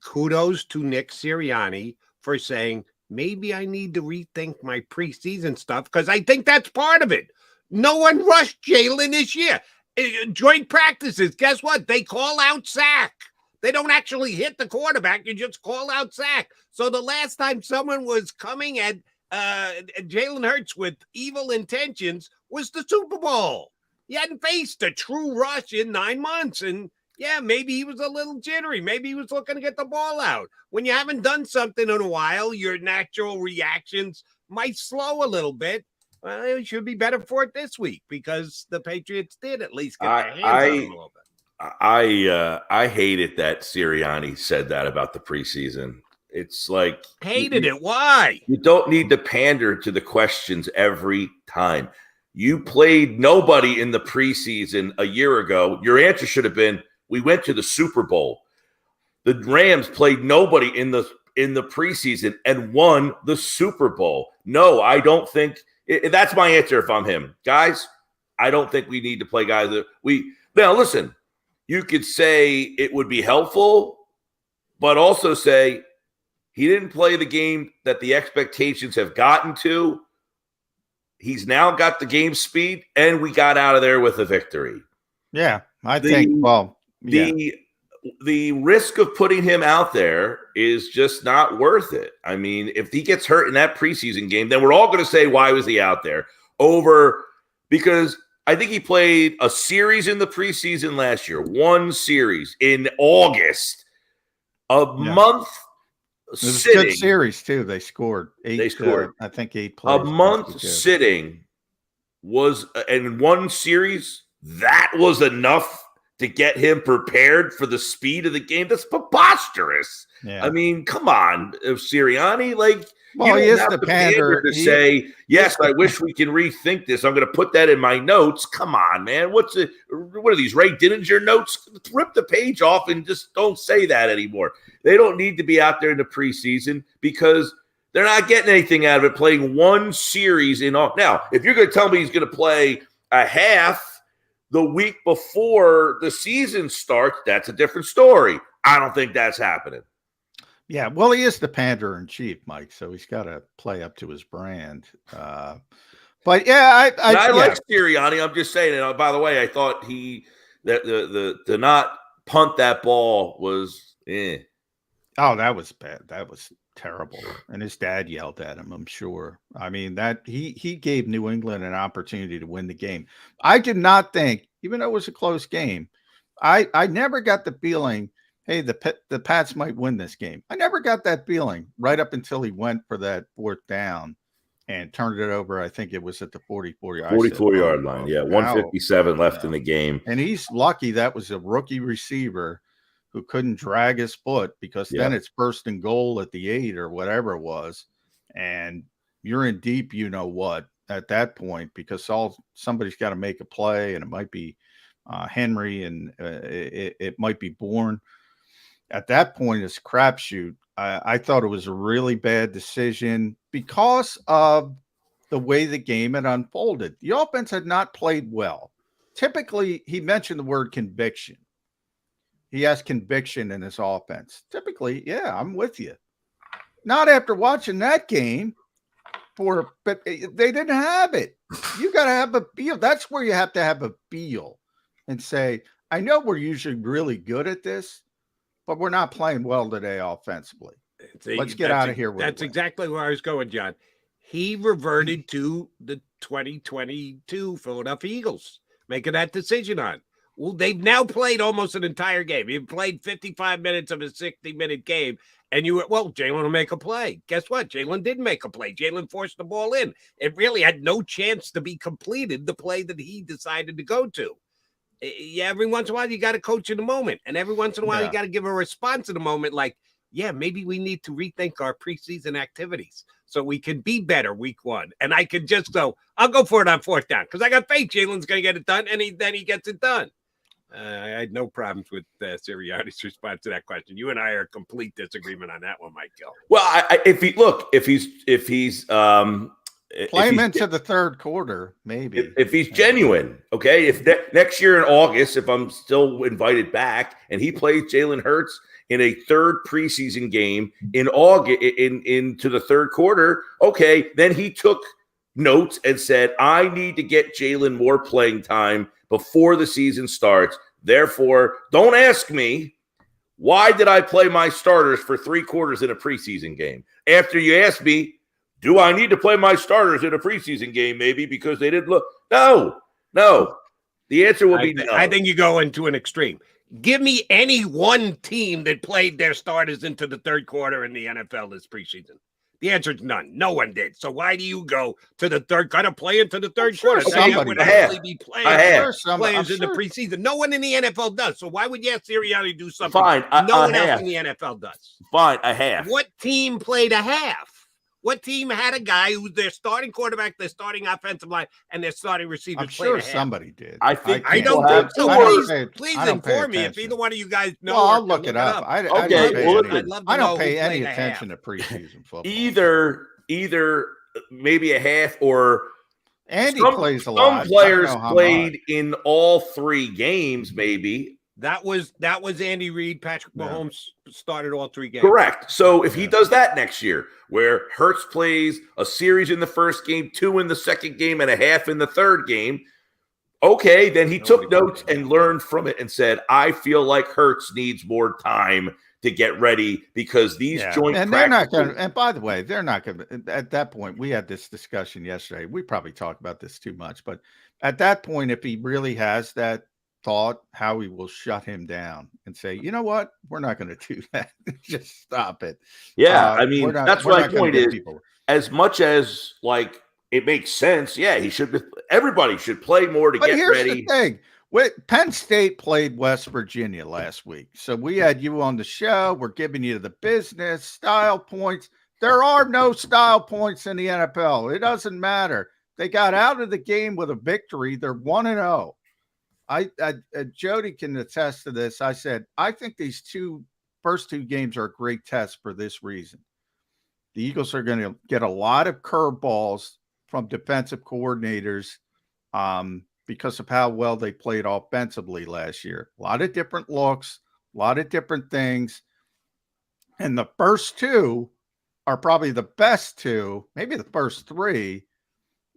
Kudos to Nick Sirianni for saying, maybe I need to rethink my preseason stuff, because I think that's part of it. No one rushed Jalen this year. Joint practices, guess what? They call out sack. They don't actually hit the quarterback. You just call out sack. So the last time someone was coming at Jalen Hurts with evil intentions was the Super Bowl. He hadn't faced a true rush in 9 months. And yeah, maybe he was a little jittery. Maybe he was looking to get the ball out. When you haven't done something in a while, your natural reactions might slow a little bit. Well, it should be better for it this week, because the Patriots did at least get their hands on him a little bit. I hated that Sirianni said that about the preseason. It's like, hated it. Why? You don't need to pander to the questions every time. You played nobody in the preseason a year ago. Your answer should have been, we went to the Super Bowl. The Rams played nobody in the preseason and won the Super Bowl. No, I don't think that's my answer if I'm him. Guys, I don't think we need to play guys that now listen, you could say it would be helpful, but also say he didn't play the game that the expectations have gotten to. He's now got the game speed, and we got out of there with a victory. Yeah, I think, the risk of putting him out there is just not worth it. I mean, if he gets hurt in that preseason game, then we're all going to say, why was he out there? Because I think he played a series in the preseason last year, one series in August, month it was sitting. A good series too. They scored 8. They scored, I think 8 plays. A month sitting was, in one series, that was enough to get him prepared for the speed of the game. That's preposterous. Yeah. I mean, come on, Sirianni. Like, well, you he don't is have the to pander to say, yes, I wish we can rethink this. I'm going to put that in my notes. Come on, man. What are these, Ray Dininger notes? Rip the page off and just don't say that anymore. They don't need to be out there in the preseason because they're not getting anything out of it playing one series in all. Now, if you're going to tell me he's going to play a half the week before the season starts, that's a different story. I don't think that's happening. Yeah, well, he is the pander in chief, Mike, so he's got to play up to his brand. But yeah, I like Sirianni. I'm just saying. And by the way, I thought the not punt that ball was. Oh, that was bad. That was terrible. And his dad yelled at him, I'm sure. I mean, that he gave New England an opportunity to win the game. I did not think, even though it was a close game, I never got the feeling, hey, the Pats might win this game. I never got that feeling right up until he went for that 4th down and turned it over. I think it was at the 44-yard line. Yeah, 157 left in the game. And he's lucky that was a rookie receiver who couldn't drag his foot, because then it's 1st and goal at the 8 or whatever it was. And you're in deep, you know what, at that point, because somebody's got to make a play, and it might be Henry, and it might be Bourne. At that point, it's a crapshoot. I thought it was a really bad decision because of the way the game had unfolded. The offense had not played well. Typically, he mentioned the word conviction. He has conviction in his offense. Typically, yeah, I'm with you. Not after watching that game, but they didn't have it. You got to have a feel. That's where you have to have a feel and say, I know we're usually really good at this, but we're not playing well today offensively. Let's get out of here. That's exactly where I was going, John. He reverted to the 2022 Philadelphia Eagles, making that decision on. Well, they've now played almost an entire game. You've played 55 minutes of a 60-minute game, and you were, well, Jalen will make a play. Guess what? Jalen didn't make a play. Jalen forced the ball in. It really had no chance to be completed, the play that he decided to go to. Yeah, every once in a while, you got to coach in the moment. And every once in a while, you got to give a response in the moment like, yeah, maybe we need to rethink our preseason activities so we can be better week 1. And I could just go, I'll go for it on 4th down because I got faith Jalen's going to get it done, and then he gets it done. I had no problems with Sirianni's response to that question. You and I are complete disagreement on that one, Michael. Well, if he's play him into the third quarter, maybe if he's genuine, okay. If next year in August, if I'm still invited back, and he plays Jalen Hurts in a third preseason game in August into the third quarter, okay, then he took notes and said, I need to get Jalen more playing time before the season starts. Therefore, don't ask me, why did I play my starters for 3 quarters in a preseason game? After you ask me, do I need to play my starters in a preseason game, maybe because they didn't look? No. The answer will be no. I think you go into an extreme. Give me any one team that played their starters into the third quarter in the NFL this preseason. The answer is none. No one did. So why do you go to the third? Got to play into the third quarter. Somebody would actually be playing players in the preseason. No one in the NFL does. So why would you ask Sirianni to do something no one else in the NFL does? Fine, a half. What team played a half? What team had a guy who's their starting quarterback, their starting offensive line, and their starting receivers? I'm sure somebody did. I think I don't think so. Please inform me if either one of you guys know. Well, I'll look it up. I don't pay any attention to preseason football. Either maybe a half or Andy plays a lot. Some players played in all 3 games, maybe. That was Andy Reid. Patrick Mahomes started all 3 games. Correct. So if he does that next year, where Hurts plays a series in the first game, 2 in the second game, and a half in the third game, okay, then he took notes and learned from it and said, I feel like Hurts needs more time to get ready because these joint and they're not going to. And by the way, they're not going to. At that point, we had this discussion yesterday. We probably talked about this too much, but at that point, if he really has that thought, Howie will shut him down and say, you know what, we're not going to do that. Just stop it. Yeah, I mean, that's my point is, as much as like it makes sense, he should be, everybody should play more to get ready. But here's the thing. Penn State played West Virginia last week. So we had you on the show. We're giving you the business style points. There are no style points in the NFL. It doesn't matter. They got out of the game with a victory. They're 1-0. Jody can attest to this. I said, I think these first two games are a great test for this reason. The Eagles are going to get a lot of curveballs from defensive coordinators because of how well they played offensively last year. A lot of different looks, a lot of different things. And the first 2 are probably the best 2, maybe the first 3,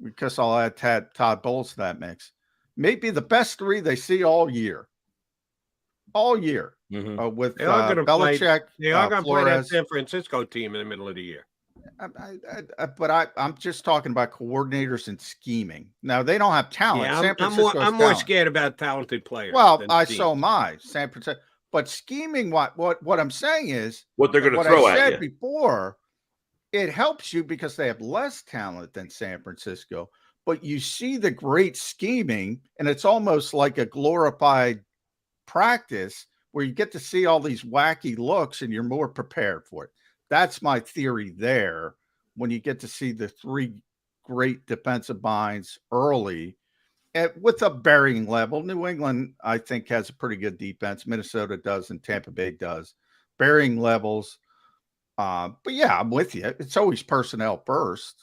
because I'll add Todd Bowles to that mix. Maybe the best 3 they see all year. With Belichick. They are going to play that San Francisco team in the middle of the year. But I'm just talking about coordinators and scheming. Now, they don't have talent. I'm more scared about talented players. Well, so am I. San Francisco. But scheming, what I'm saying is what they're going to throw at you. What I said before, it helps you because they have less talent than San Francisco. But you see the great scheming, and it's almost like a glorified practice where you get to see all these wacky looks and you're more prepared for it. That's my theory there. When you get to see the 3 great defensive minds early with a varying level. New England, I think, has a pretty good defense. Minnesota does, and Tampa Bay does. Varying levels. But yeah, I'm with you. It's always personnel first.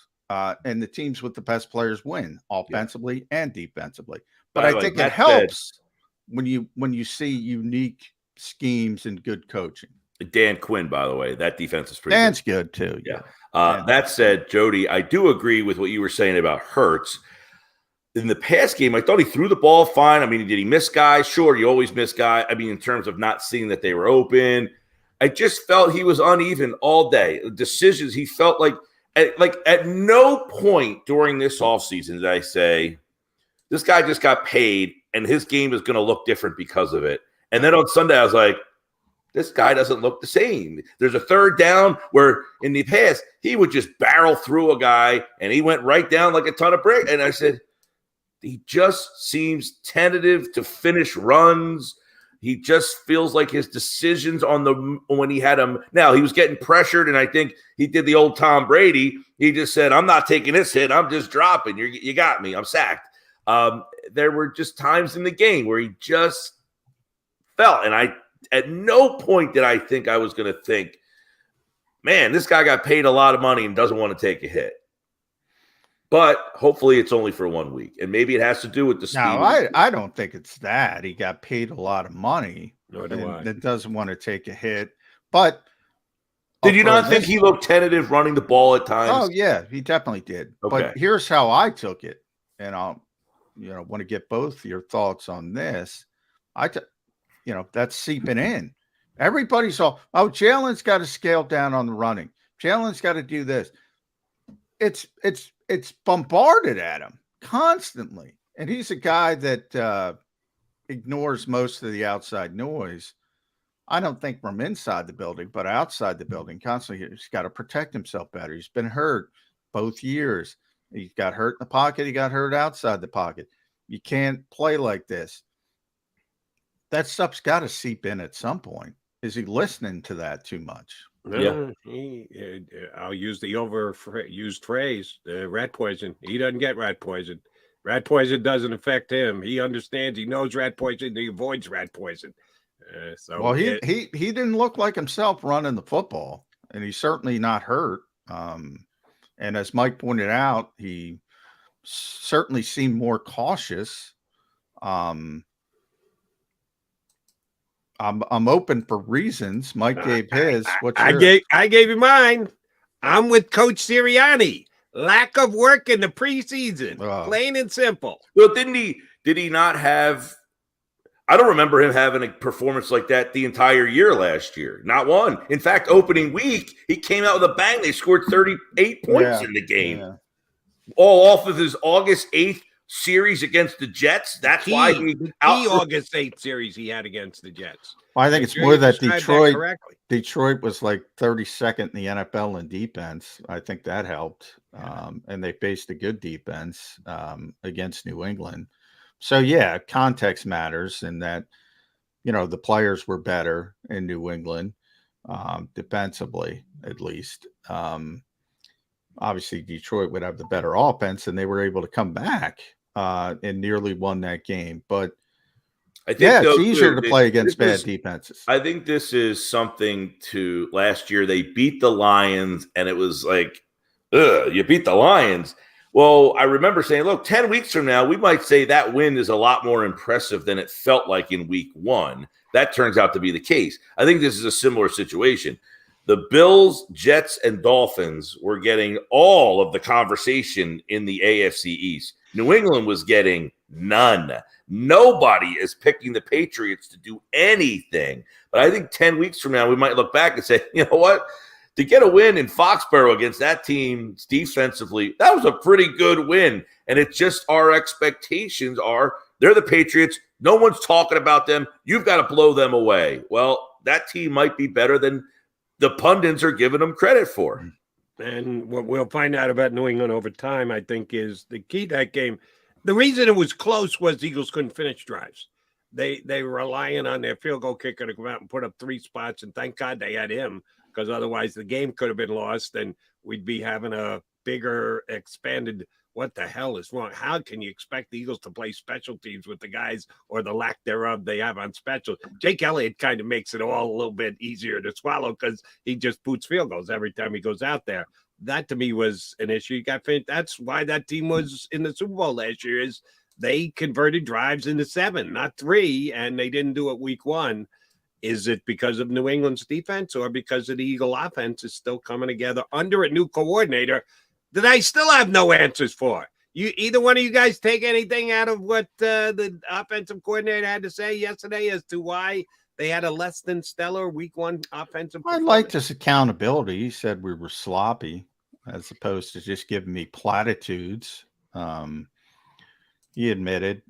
And the teams with the best players win offensively and defensively. But I think it helps when you see unique schemes and good coaching. Dan Quinn, by the way, that defense is pretty Dan's good too. Yeah. That said, Jody, I do agree with what you were saying about Hurts. In the past game, I thought he threw the ball fine. I mean, did he miss guys? Sure, you always miss guys. I mean, in terms of not seeing that they were open. I just felt he was uneven all day. Decisions, he felt like at no point during this offseason did I say, this guy just got paid and his game is going to look different because of it. And then on Sunday, I was like, this guy doesn't look the same. There's a third down where in the past, he would just barrel through a guy and he went right down like a ton of bricks. And I said, he just seems tentative to finish runs. He just feels like his decisions when he had him. Now, he was getting pressured, and I think he did the old Tom Brady. He just said, I'm not taking this hit. I'm just dropping. You got me. I'm sacked. There were just times in the game where he just felt. And at no point did I think I was going to think, man, this guy got paid a lot of money and doesn't want to take a hit. But hopefully it's only for 1 week. And maybe it has to do with the speed. No, I don't think it's that. He got paid a lot of money. Nor do I. That doesn't want to take a hit. But did you not think he looked tentative running the ball at times? Oh, yeah, he definitely did. Okay. But here's how I took it. And I'll, want to get both your thoughts on this. That's seeping in. Everybody's all, Jalen's got to scale down on the running. Jalen's got to do this. It's bombarded at him constantly. And he's a guy that ignores most of the outside noise. I don't think from inside the building, but outside the building, constantly he's got to protect himself better. He's been hurt both years. He got hurt in the pocket. He got hurt outside the pocket. You can't play like this. That stuff's got to seep in at some point. Is he listening to that too much? No, I'll use the overused phrase, rat poison. He doesn't get rat poison. Rat poison doesn't affect him. He understands. He knows rat poison. He avoids rat poison. He didn't look like himself running the football, and he's certainly not hurt. And as Mike pointed out, he certainly seemed more cautious. I'm open for reasons. Mike gave his. I gave you mine. I'm with Coach Sirianni. Lack of work in the preseason, plain and simple. Well, did he not have? I don't remember him having a performance like that the entire year last year. Not one. In fact, opening week, he came out with a bang. They scored 38 points in the game, all off of his August 8th series against the Jets. That's why the August 8th series he had against the Jets. Well, I think it's more that Detroit was like 32nd in the NFL in defense. I think that helped. And they faced a good defense against New England. So, yeah, context matters in that, the players were better in New England, defensively, at least. Obviously, Detroit would have the better offense, and they were able to come back and nearly won that game. But, I think it's easier to play against bad defenses. I think this is something to last year. They beat the Lions, and it was like, you beat the Lions. Well, I remember saying, look, 10 weeks from now, we might say that win is a lot more impressive than it felt like in week one. That turns out to be the case. I think this is a similar situation. The Bills, Jets, and Dolphins were getting all of the conversation in the AFC East. New England was getting none. Nobody is picking the Patriots to do anything. But I think 10 weeks from now, we might look back and say, you know what? To get a win in Foxborough against that team defensively, that was a pretty good win. And it's just our expectations are they're the Patriots. No one's talking about them. You've got to blow them away. Well, that team might be better than the pundits are giving them credit for. And what we'll find out about New England over time, I think, is the key to that game. The reason it was close was the Eagles couldn't finish drives. They were relying on their field goal kicker to come out and put up 3 spots, and thank God they had him, because otherwise the game could have been lost and we'd be having a bigger expanded what the hell is wrong? How can you expect the Eagles to play special teams with the guys or the lack thereof they have on special? Jake Elliott kind of makes it all a little bit easier to swallow because he just boots field goals every time he goes out there. That to me was an issue. That's why that team was in the Super Bowl last year, is they converted drives into 7, not 3, and they didn't do it week 1. Is it because of New England's defense or because of the Eagle offense is still coming together under a new coordinator that I still have no answers for? Either one of you guys take anything out of what the offensive coordinator had to say yesterday as to why they had a less than stellar week 1 offensive performance? I liked his accountability. He said we were sloppy as opposed to just giving me platitudes. He admitted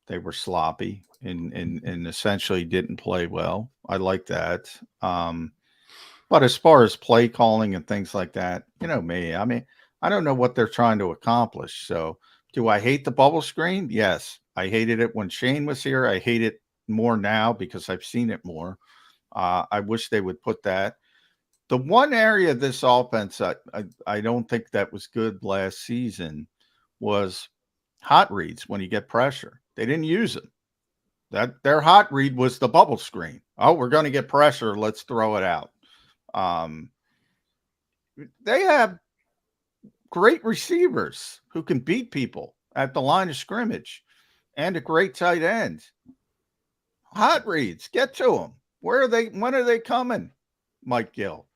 they were sloppy and essentially didn't play well. I like that. But as far as play calling and things like that, me, I mean, I don't know what they're trying to accomplish. So do I hate the bubble screen? Yes. I hated it when Shane was here. I hate it more now because I've seen it more. I wish they would put that. The one area of this offense I don't think that was good last season was hot reads when you get pressure. They didn't use them. That their hot read was the bubble screen. Oh, we're going to get pressure. Let's throw it out. They have great receivers who can beat people at the line of scrimmage and a great tight end. Hot reads, get to them. Where are they? When are they coming, Mike Gill?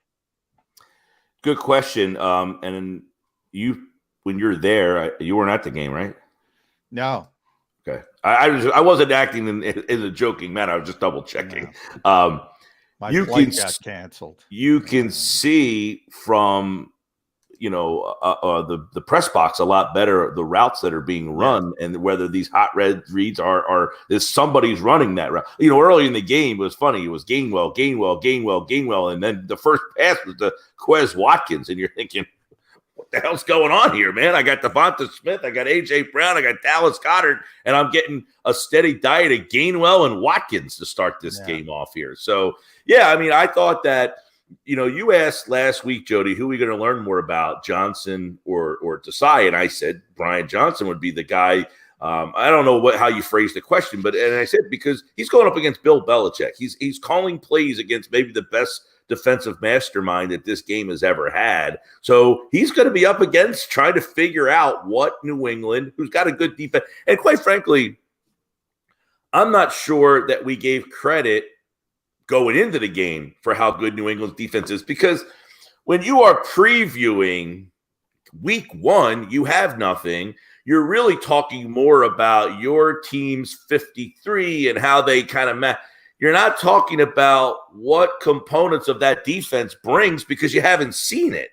Good question. And when you're there, you weren't at the game, right? No. Okay. I wasn't acting in a joking manner. I was just double checking. My flight got canceled. You can see from the press box a lot better the routes that are being run and whether these hot red reads are is somebody's running that route. Early in the game it was funny. It was Gainwell, and then the first pass was to Quez Watkins, and you're thinking, what the hell's going on here, man? I got Devonta Smith, I got AJ Brown, I got Dallas Goedert, and I'm getting a steady diet of Gainwell and Watkins to start this game off here. So I thought that. You asked last week, Jody, who are we going to learn more about, Johnson or Desai? And I said Brian Johnson would be the guy. I don't know how you phrased the question, and I said because he's going up against Bill Belichick. He's calling plays against maybe the best defensive mastermind that this game has ever had. So he's going to be up against trying to figure out what New England, who's got a good defense. And quite frankly, I'm not sure that we gave credit going into the game for how good New England's defense is, because when you are previewing week 1, you have nothing. You're really talking more about your team's 53 and how they kind of match. You're not talking about what components of that defense brings because you haven't seen it.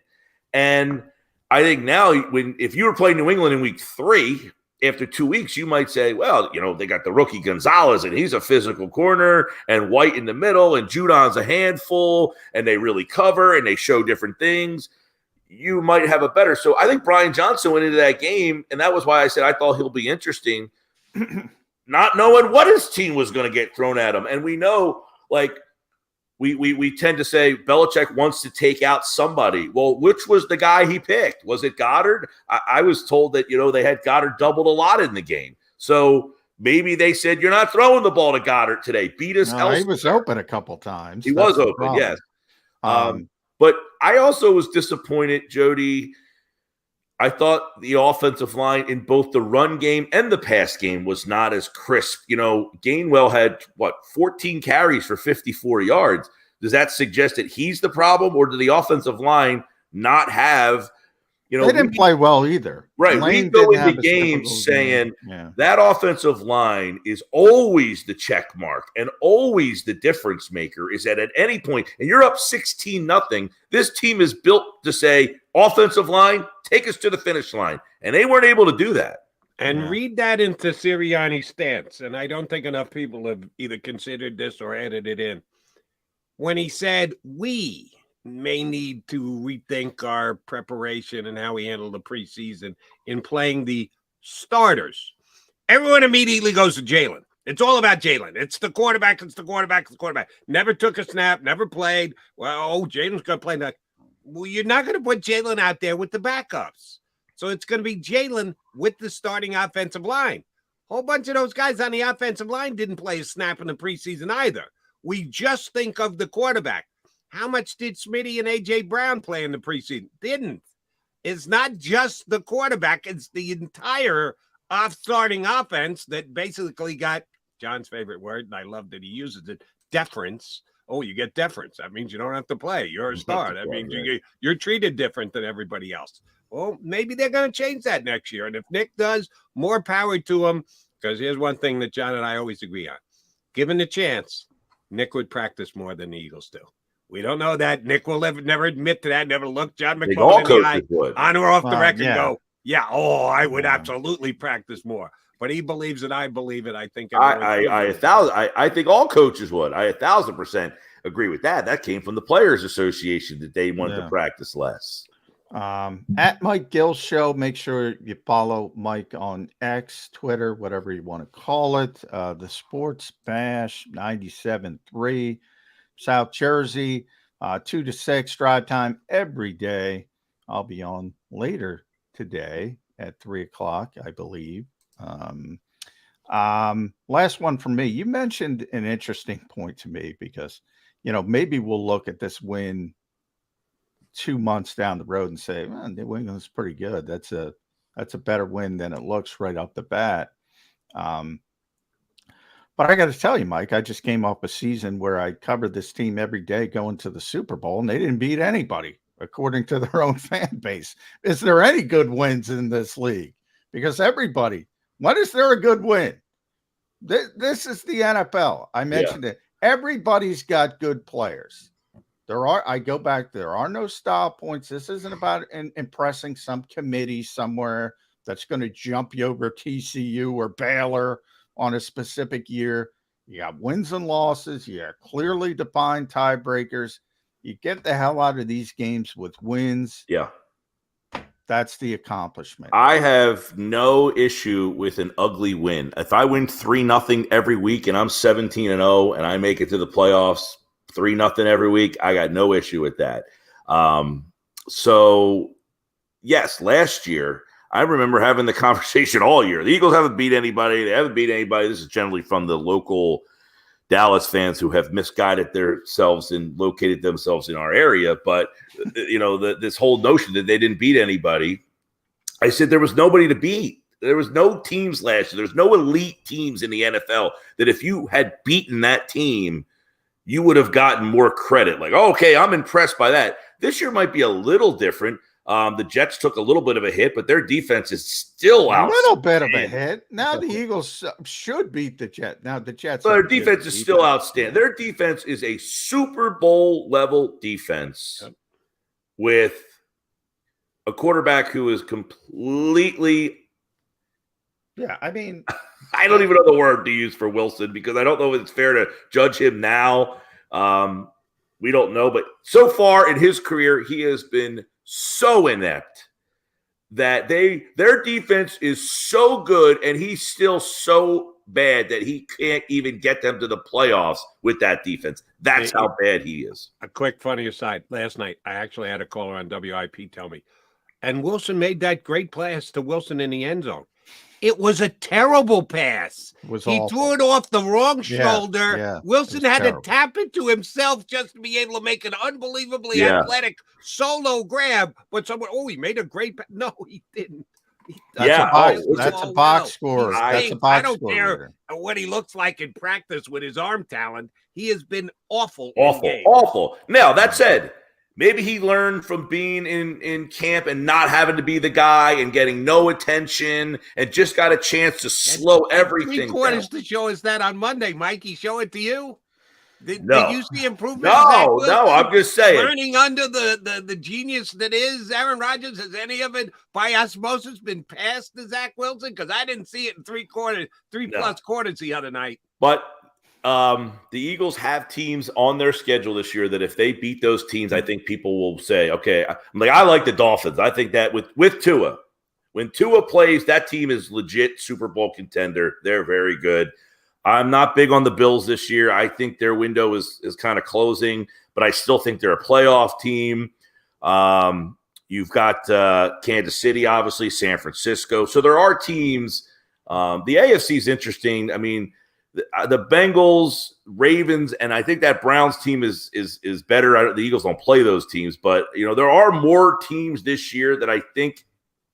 And I think now if you were playing New England in week 3, after 2 weeks, you might say, well, they got the rookie Gonzalez, and he's a physical corner, and White in the middle, and Judon's a handful, and they really cover, and they show different things. You might have a better. So I think Brian Johnson went into that game, and that was why I said I thought he'll be interesting, not knowing what his team was going to get thrown at him. And we know, we tend to say Belichick wants to take out somebody. Well, which was the guy he picked? Was it Goddard? I was told that, they had Goddard doubled a lot in the game. So maybe they said, you're not throwing the ball to Goddard today. Beat us. No, he was open a couple times. He was open, yes. But I also was disappointed, Jody. I thought the offensive line in both the run game and the pass game was not as crisp. Gainwell had 14 carries for 54 yards. Does that suggest that he's the problem, or did the offensive line not have, they didn't play well either. Right. We go into games saying that offensive line is always the check mark and always the difference maker, is that at any point, and you're up 16-0, this team is built to say, offensive line, take us to the finish line. And they weren't able to do that. And read that into Sirianni's stance. And I don't think enough people have either considered this or added it in. When he said, we may need to rethink our preparation and how we handle the preseason in playing the starters, everyone immediately goes to Jalen. It's all about Jalen. It's the quarterback. Never took a snap, never played. Well, Jalen's going to play that. Well, you're not going to put Jalen out there with the backups. So it's going to be Jalen with the starting offensive line. A whole bunch of those guys on the offensive line didn't play a snap in the preseason either. We just think of the quarterback. How much did Smitty and A.J. Brown play in the preseason? Didn't. It's not just the quarterback. It's the entire starting offense that basically got John's favorite word, and I love that he uses it, deference. Oh, you get deference. That means you don't have to play. You're a star. That means you're treated different than everybody else. Well, maybe they're going to change that next year. And if Nick does, more power to him, because here's one thing that John and I always agree on. Given the chance, Nick would practice more than the Eagles do. We don't know that. Nick will never admit to that, never look John McMullen in the eye, on or off the record, go, I would absolutely practice more. But he believes it. I believe it. I think I think all coaches would. I 1,000% agree with that. That came from the Players Association that they wanted to practice less. At Mike Gill Show, make sure you follow Mike on X, Twitter, whatever you want to call it. The Sports Bash 97.3, South Jersey, 2 to 6 drive time every day. I'll be on later today at 3 o'clock, I believe. Last one from me. You mentioned an interesting point to me because, maybe we'll look at this win 2 months down the road and say, man, New England's pretty good. That's a better win than it looks right off the bat. But I got to tell you, Mike, I just came off a season where I covered this team every day going to the Super Bowl, and they didn't beat anybody, according to their own fan base. Is there any good wins in this league? Because everybody, when is there a good win? This is the NFL. I mentioned it. Everybody's got good players. I go back, there are no style points. This isn't about impressing some committee somewhere that's going to jump you over TCU or Baylor on a specific year. You got wins and losses. You got clearly defined tiebreakers. You get the hell out of these games with wins. Yeah. That's the accomplishment. I have no issue with an ugly win. If I win 3-0 every week and I'm 17-0 and I make it to the playoffs 3-0 every week, I got no issue with that. So yes, last year, I remember having the conversation all year. The Eagles haven't beat anybody. They haven't beat anybody. This is generally from the local Dallas fans who have misguided themselves and located themselves in our area. But, this whole notion that they didn't beat anybody, I said there was nobody to beat. There was no teams last year. There's no elite teams in the NFL that if you had beaten that team, you would have gotten more credit. Like, oh, okay, I'm impressed by that. This year might be a little different. The Jets took a little bit of a hit, but their defense is still out. A little bit of a hit. Now the Eagles should beat the Jets. Now the Jets. But their defense is still outstanding. Their defense is a Super Bowl level defense with a quarterback who is completely. Yeah, I mean, I don't even know the word to use for Wilson because I don't know if it's fair to judge him now. We don't know, but so far in his career, he has been so inept that their defense is so good and he's still so bad that he can't even get them to the playoffs with that defense. That's how bad he is. A quick funny aside. Last night, I actually had a caller on WIP tell me, and Wilson made that great pass to Wilson in the end zone. It was a terrible pass. He threw it off the wrong shoulder. Yeah, Wilson had to tap it to himself just to be able to make an unbelievably athletic solo grab. But someone, he made a great pass. No, he didn't. That's a box score. That's a box I don't care what he looks like in practice with his arm talent. He has been awful. Awful. Now, that said, maybe he learned from being in camp and not having to be the guy and getting no attention and just got a chance to slow everything down. 3/4 to show us that on Monday. Mikey, show it to you? Did you see improvement? No, I'm just saying. Learning under the genius that is Aaron Rodgers, has any of it by osmosis been passed to Zach Wilson? Because I didn't see it in 3+ quarters the other night. But the Eagles have teams on their schedule this year that if they beat those teams, I think people will say, okay, I like the Dolphins. I think that with Tua, when Tua plays, that team is legit Super Bowl contender. They're very good. I'm not big on the Bills this year. I think their window is kind of closing, but I still think they're a playoff team. You've got Kansas City, obviously, San Francisco. So there are teams. The AFC is interesting. I mean, the Bengals, Ravens, and I think that Browns team is better. The Eagles don't play those teams, but there are more teams this year that I think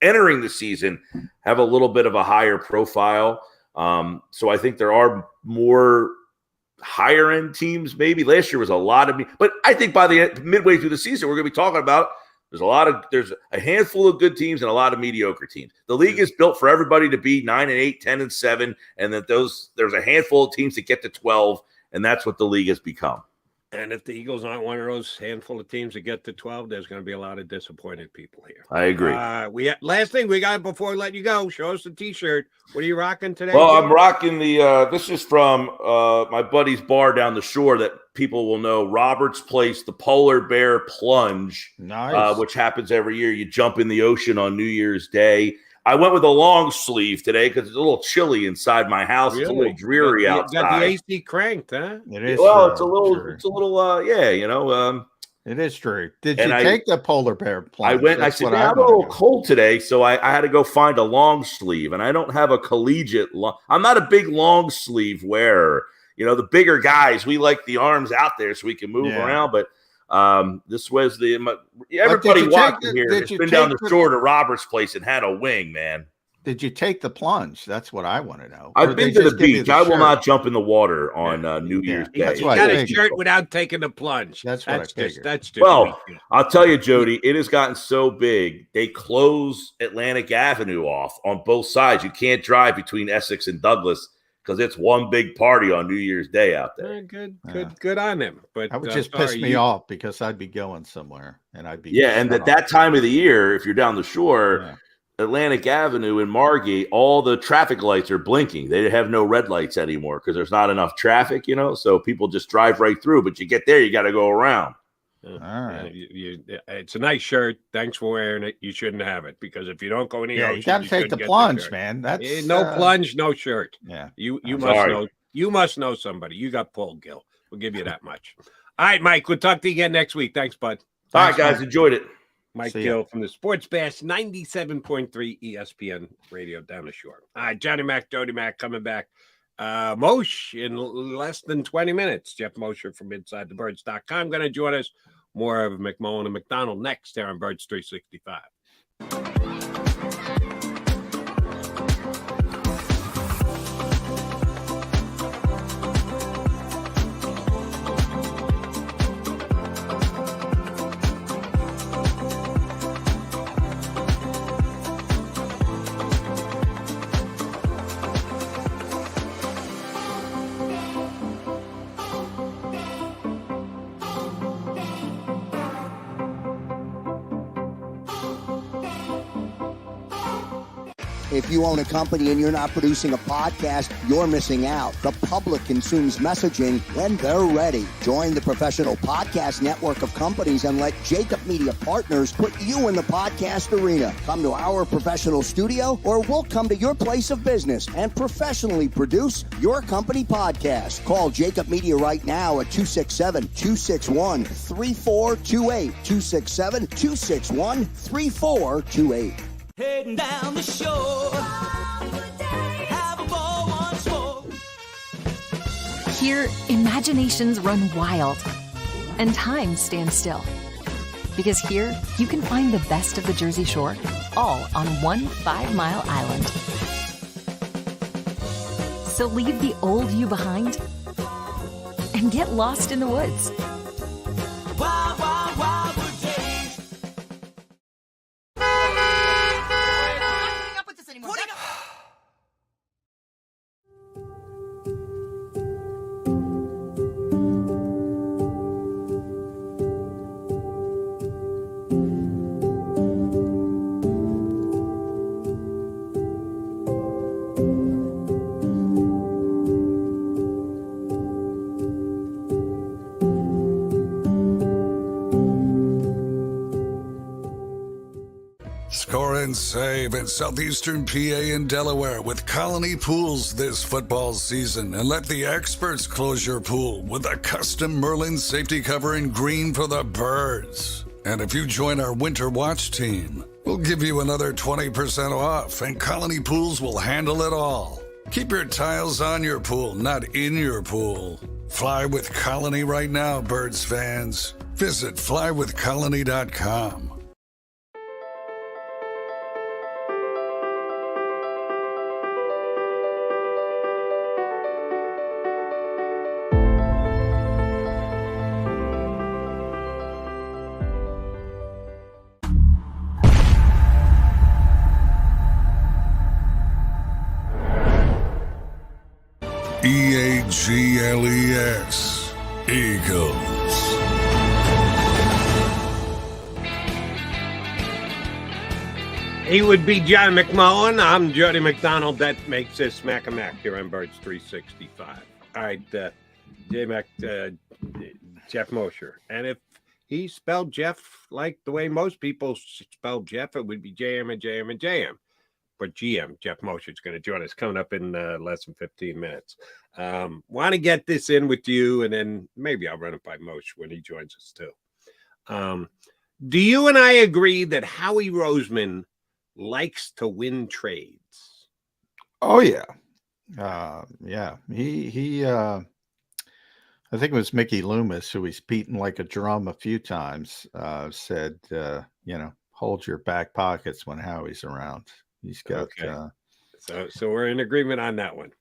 entering the season have a little bit of a higher profile. So I think there are more higher end teams. Maybe last year was a lot of but I think by the midway through the season, we're going to be talking about there's a handful of good teams and a lot of mediocre teams. The league is built for everybody to be 9-8, 10-7, and that there's a handful of teams that get to 12, and that's what the league has become. And if the Eagles aren't one of those handful of teams that get to 12, there's going to be a lot of disappointed people here. I agree. Last thing we got before we let you go, show us the T-shirt. What are you rocking today? Well, I'm rocking this is from my buddy's bar down the shore that people will know, Robert's Place, the Polar Bear Plunge, which happens every year. You jump in the ocean on New Year's Day. I went with a long sleeve today because it's a little chilly inside my house. Really? It's a little dreary outside. Got the AC cranked, huh? It is. Well, it's a little, It is true. Did And you take the polar bear plunge? I went. I said, "Yeah, I'm a little cold today," so I had to go find a long sleeve, and I don't have a collegiate. I'm not a big long sleeve wearer. You know, the bigger guys, we like the arms out there so we can move around. But this was everybody walking here has been down the shore to Robert's place and had a wing, man. Did you take the plunge? That's what I want to know. I've been to the beach. I will not jump in the water on New Year's Day. That's why you got a shirt without taking the plunge. That's what I figured. That's just well, I'll tell you, Jody, it has gotten so big. They close Atlantic Avenue off on both sides. You can't drive between Essex and Douglas because it's one big party on New Year's Day out there. Good on them. But that would just piss me off because I'd be going somewhere and I'd be and at that time of the year, if you're down the shore, Atlantic Avenue in Margate, all the traffic lights are blinking. They have no red lights anymore because there's not enough traffic, you know. So people just drive right through. But you get there, you got to go around. All right, it's a nice shirt. Thanks for wearing it. You shouldn't have it because if you don't go in the ocean, you got to take the plunge, man. That's no plunge, no shirt. Yeah, you must know. You must know somebody. You got pulled, Gil. We'll give you that much. All right, Mike. We'll talk to you again next week. Thanks, bud. All right, guys. Enjoyed it. Mike Gill from the Sports Bash, 97.3 ESPN Radio down the shore. All right, Johnny Mac, Jody Mac coming back. Moshe in less than 20 minutes. Jeff Mosher from InsideTheBirds.com going to join us. More of McMullen and McDonald next here on Birds 365. If you own a company and you're not producing a podcast, you're missing out. The public consumes messaging when they're ready. Join the professional podcast network of companies and let JAKIB Media Partners put you in the podcast arena. Come to our professional studio or we'll come to your place of business and professionally produce your company podcast. Call JAKIB Media right now at 267-261-3428. 267-261-3428. Heading down the shore, have a ball once more. Here, imaginations run wild and time stands still. Because here, you can find the best of the Jersey Shore, all on one 5-mile island. So leave the old you behind and get lost in the woods. Wild, wild, wild wood days. Score and save in southeastern PA and Delaware with Colony Pools this football season, and let the experts close your pool with a custom Merlin safety cover in green for the birds. And if you join our Winter Watch team, we'll give you another 20% off, and Colony Pools will handle it all. Keep your tiles on your pool, not in your pool. Fly with Colony right now, Birds fans. Visit flywithcolony.com. EAGLES, Eagles. He would be John McMullen. I'm Jody McDonald. That makes this Smack a Mac here on Birds 365. All right, J-Mac, Jeff Mosher. And if he spelled Jeff like the way most people spell Jeff, it would be JM and JM and JM. But GM, Jeff Mosher, is going to join us coming up in less than 15 minutes. Want to get this in with you, and then maybe I'll run it by Moshe when he joins us too. Do you and I agree that Howie Roseman likes to win trades? Oh yeah. Yeah. He I think it was Mickey Loomis, who he's beaten like a drum a few times, said, hold your back pockets when Howie's around. He's got so we're in agreement on that one.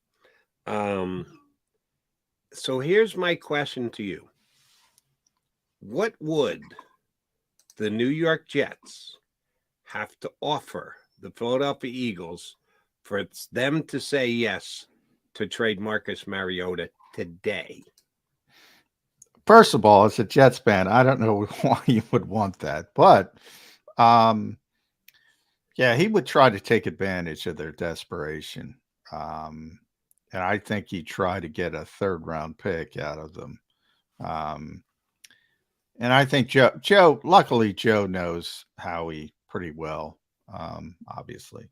So here's my question to you. What would the New York Jets have to offer the Philadelphia Eagles for them to say yes to trade Marcus Mariota today? First of all, as a Jets fan, I don't know why you would want that, but yeah, he would try to take advantage of their desperation. And I think he'd try to get a third-round pick out of them. And I think luckily Joe knows Howie pretty well, obviously.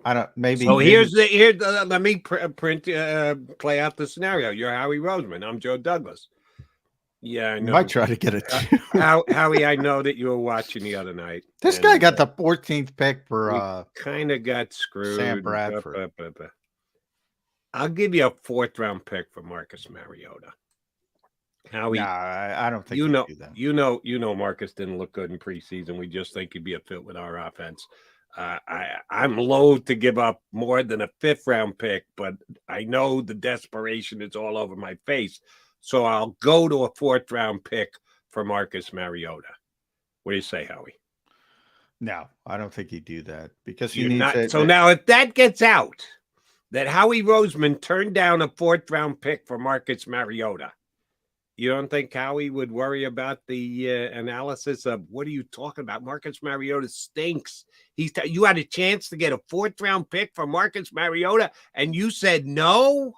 I don't, maybe. So let me play out the scenario. You're Howie Roseman. I'm Joe Douglas. Yeah, I know. You might try to get it too. Howie, I know that you were watching the other night. This guy got the 14th pick for kind of got screwed. Sam Bradford. I'll give you a 4th round pick for Marcus Mariota. Howie, I don't think you know do that. You know Marcus didn't look good in preseason. We just think he'd be a fit with our offense. I'm loath to give up more than a 5th round pick, but I know the desperation is all over my face. So I'll go to a 4th round pick for Marcus Mariota. What do you say, Howie? No, I don't think he'd do that because now if that gets out, that Howie Roseman turned down a 4th round pick for Marcus Mariota, you don't think Howie would worry about the analysis of what are you talking about? Marcus Mariota stinks. You had a chance to get a 4th round pick for Marcus Mariota, and you said no.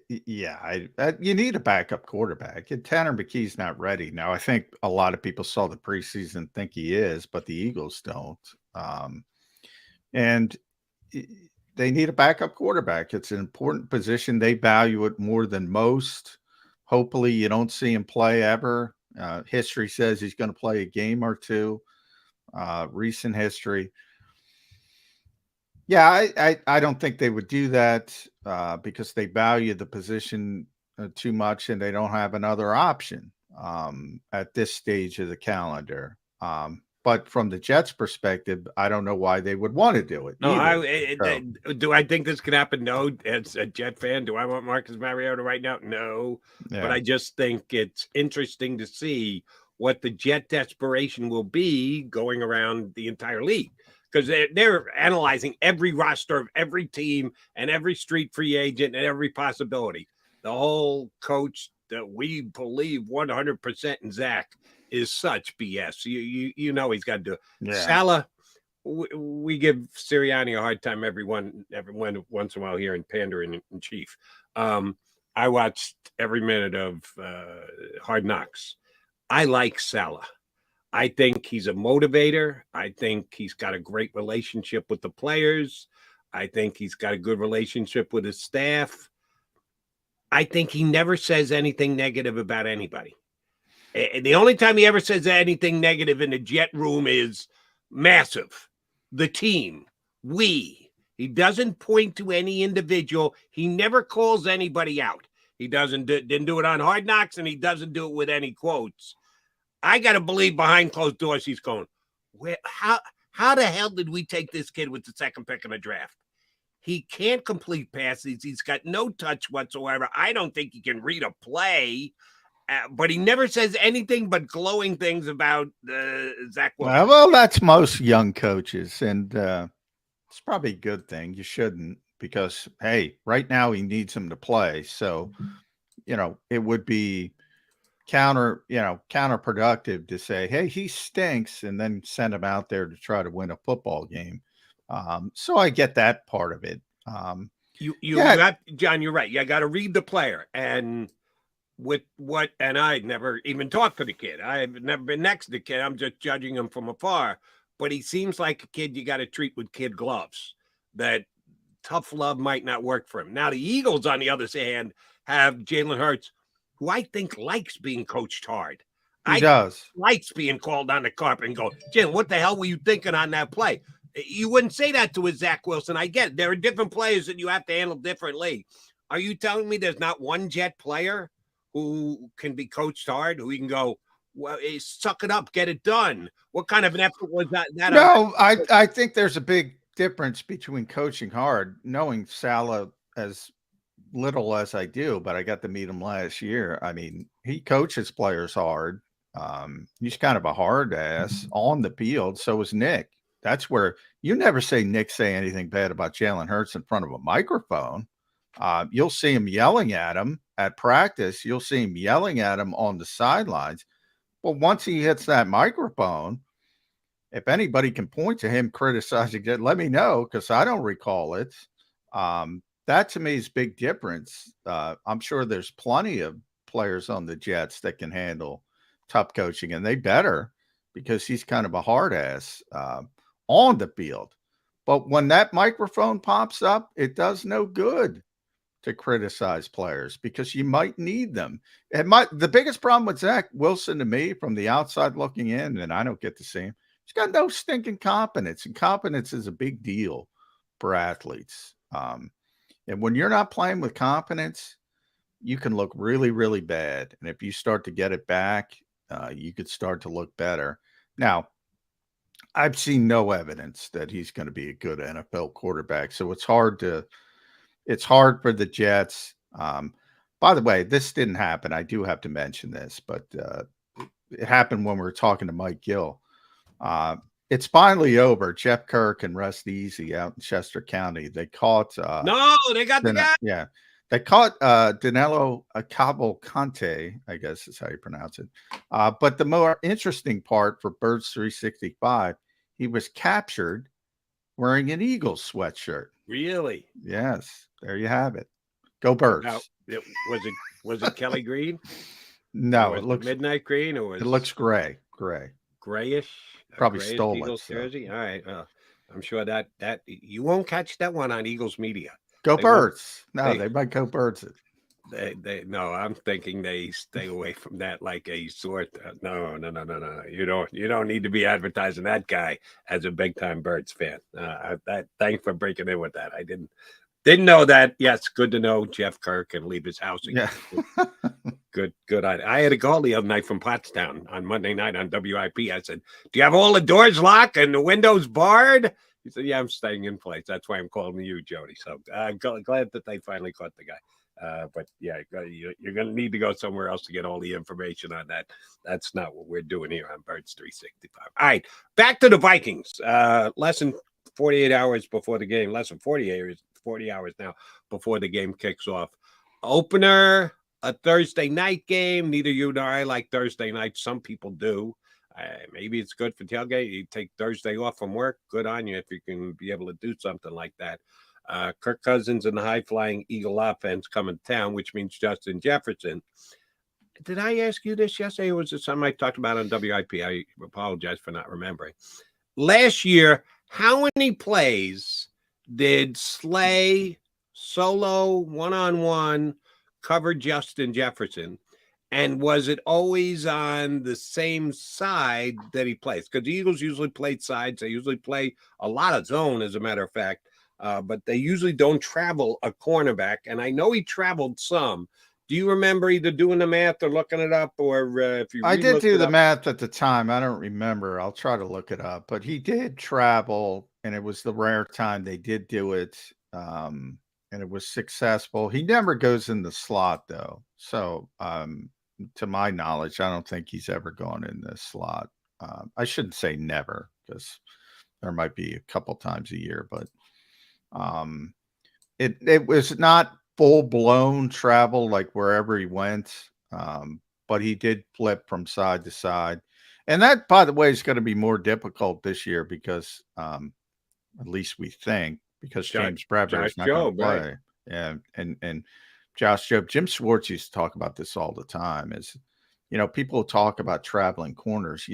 Yeah, you need a backup quarterback. And Tanner McKee's not ready now. I think a lot of people saw the preseason, think he is, but the Eagles don't. And they need a backup quarterback. It's an important position. They value it more than most. Hopefully you don't see him play ever. History says he's going to play a game or two. Recent history. Yeah, I don't think they would do that because they value the position too much and they don't have another option at this stage of the calendar. But from the Jets' perspective, I don't know why they would want to do it. No, do I think this could happen? No. As a Jet fan, do I want Marcus Mariota right now? No. Yeah. But I just think it's interesting to see what the Jet desperation will be going around the entire league. Because they're analyzing every roster of every team and every street free agent and every possibility. The whole coach that we believe 100% in Zach is such BS. You know he's got to do it. Yeah. Salah, we give Sirianni a hard time every once in a while here in Pandering in Chief. I watched every minute of Hard Knocks. I like Salah. I think he's a motivator. I think he's got a great relationship with the players. I think he's got a good relationship with his staff. I think he never says anything negative about anybody. The only time he ever says anything negative in the Jet room is massive. The team, we. He doesn't point to any individual. He never calls anybody out. He didn't do it on Hard Knocks, and he doesn't do it with any quotes. I got to believe behind closed doors he's going, how the hell did we take this kid with the 2nd pick in the draft? He can't complete passes. He's got no touch whatsoever. I don't think he can read a play, but he never says anything but glowing things about Zach Wilson. Well, that's most young coaches, and it's probably a good thing. You shouldn't because, hey, right now he needs him to play. So, it would be counterproductive to say, hey, he stinks, and then send him out there to try to win a football game. So I get that part of it. Got, John, you're right. You got to read the player. And I never even talked to the kid. I've never been next to the kid. I'm just judging him from afar. But he seems like a kid you got to treat with kid gloves. That tough love might not work for him. Now, the Eagles, on the other hand, have Jalen Hurts, who I think likes being coached hard. He does. Likes being called on the carpet and go, Jim, what the hell were you thinking on that play? You wouldn't say that to a Zach Wilson. I get it. There are different players that you have to handle differently. Are you telling me there's not one Jet player who can be coached hard, who you can go, well, suck it up, get it done? What kind of an effort was that? No, I think there's a big difference between coaching hard, knowing Salah as little as I do, but I got to meet him last year. I mean, he coaches players hard. He's kind of a hard ass on the field. So is Nick. That's where you never say Nick say anything bad about Jalen Hurts in front of a microphone. You'll see him yelling at him at practice. You'll see him yelling at him on the sidelines. But once he hits that microphone, if anybody can point to him criticizing it, let me know, because I don't recall it. That to me is big difference. I'm sure there's plenty of players on the Jets that can handle tough coaching, and they better, because he's kind of a hard ass on the field. But when that microphone pops up, it does no good to criticize players, because you might need them. And the biggest problem with Zach Wilson to me from the outside looking in, and I don't get to see him, he's got no stinking confidence, and confidence is a big deal for athletes. And when you're not playing with confidence, you can look really, really bad. And if you start to get it back, you could start to look better. Now, I've seen no evidence that he's going to be a good NFL quarterback. So it's hard for the Jets. By the way, this didn't happen. I do have to mention this, but it happened when we were talking to Mike Gill. It's finally over. Jeff Kerr can rest easy out in Chester County. They caught no, they got the guy. Yeah. They caught Danilo Cavalcante, I guess is how you pronounce it. But the more interesting part for Birds 365, he was captured wearing an Eagles sweatshirt. Really? Yes. There you have it. Go Birds. Now, was it Kelly Green? No, it looks midnight green, or it looks gray. Grayish. Probably grayish stole Eagles it. So. jersey. All right. I'm sure that you won't catch that one on Eagles media. Go Birds. No, they might go Birds. No, I'm thinking they stay away from that like a sort. No. You don't need to be advertising that guy as a big time Birds fan. Thanks for breaking in with that. I didn't know that. Yes, good to know Jeff Kerr can leave his house again. Yeah. Good. I had a call the other night from Pottstown on Monday night on WIP. I said, "Do you have all the doors locked and the windows barred?" He said, "Yeah, I'm staying in place. That's why I'm calling you, Jody." So glad that they finally caught the guy. But yeah, you're going to need to go somewhere else to get all the information on that. That's not what we're doing here on Birds 365. All right, back to the Vikings. Less than 48 hours before the game. Less than 40 hours now before the game kicks off. Opener, a Thursday night game. Neither you nor I like Thursday nights. Some people do. Maybe it's good for tailgate. You take Thursday off from work. Good on you if you can be able to do something like that. Kirk Cousins and the high-flying Eagle offense coming to town, which means Justin Jefferson. Did I ask you this yesterday, or was it something I talked about on WIP? I apologize for not remembering. Last year, how many plays did Slay solo, one-on-one, cover Justin Jefferson? And was it always on the same side that he plays? Because the Eagles usually play sides. They usually play a lot of zone, as a matter of fact. But they usually don't travel a cornerback. And I know he traveled some. Do you remember either doing the math or looking it up? Or if you I did do the math at the time. I don't remember. I'll try to look it up. But he did travel, and it was the rare time they did do it. And it was successful. He never goes in the slot, though. So to my knowledge, I don't think he's ever gone in the slot. I shouldn't say never, because there might be a couple times a year, but it was not full-blown travel like wherever he went, but he did flip from side to side. And that, by the way, is going to be more difficult this year because at least we think, because James Bradbury is not going to play. Right. And Josh Jobe, Jim Schwartz used to talk about this all the time, is, people talk about traveling corners.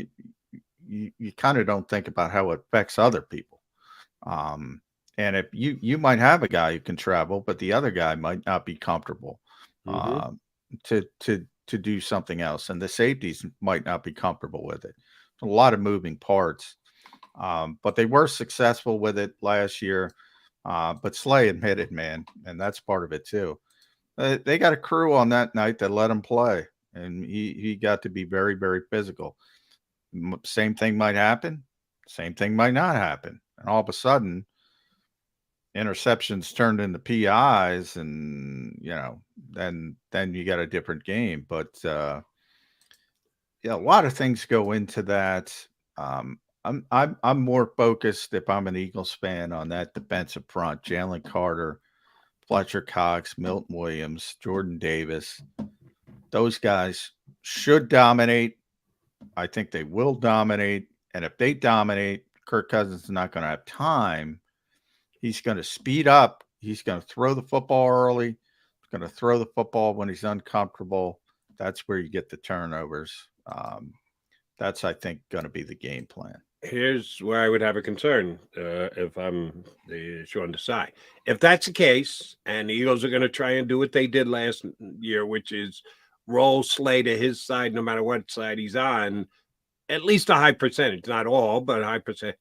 You kind of don't think about how it affects other people. And if you might have a guy who can travel, but the other guy might not be comfortable to to do something else, and the safeties might not be comfortable with it. A lot of moving parts, but they were successful with it last year. But Slay admitted, man, and that's part of it too. They got a crew on that night that let him play, and he got to be very, very physical. Same thing might happen. Same thing might not happen. And all of a sudden, interceptions turned into PIs, and then you got a different game. But a lot of things go into that. I'm more focused, if I'm an Eagles fan, on that defensive front: Jalen Carter, Fletcher Cox, Milton Williams, Jordan Davis. Those guys should dominate. I think they will dominate. And if they dominate, Kirk Cousins is not going to have time. He's going to speed up. He's going to throw the football early. He's going to throw the football when he's uncomfortable. That's where you get the turnovers. That's, I think, going to be the game plan. Here's where I would have a concern if I'm Sean Desai. If that's the case, and the Eagles are going to try and do what they did last year, which is roll Slay to his side no matter what side he's on, at least a high percentage, not all, but a high percent.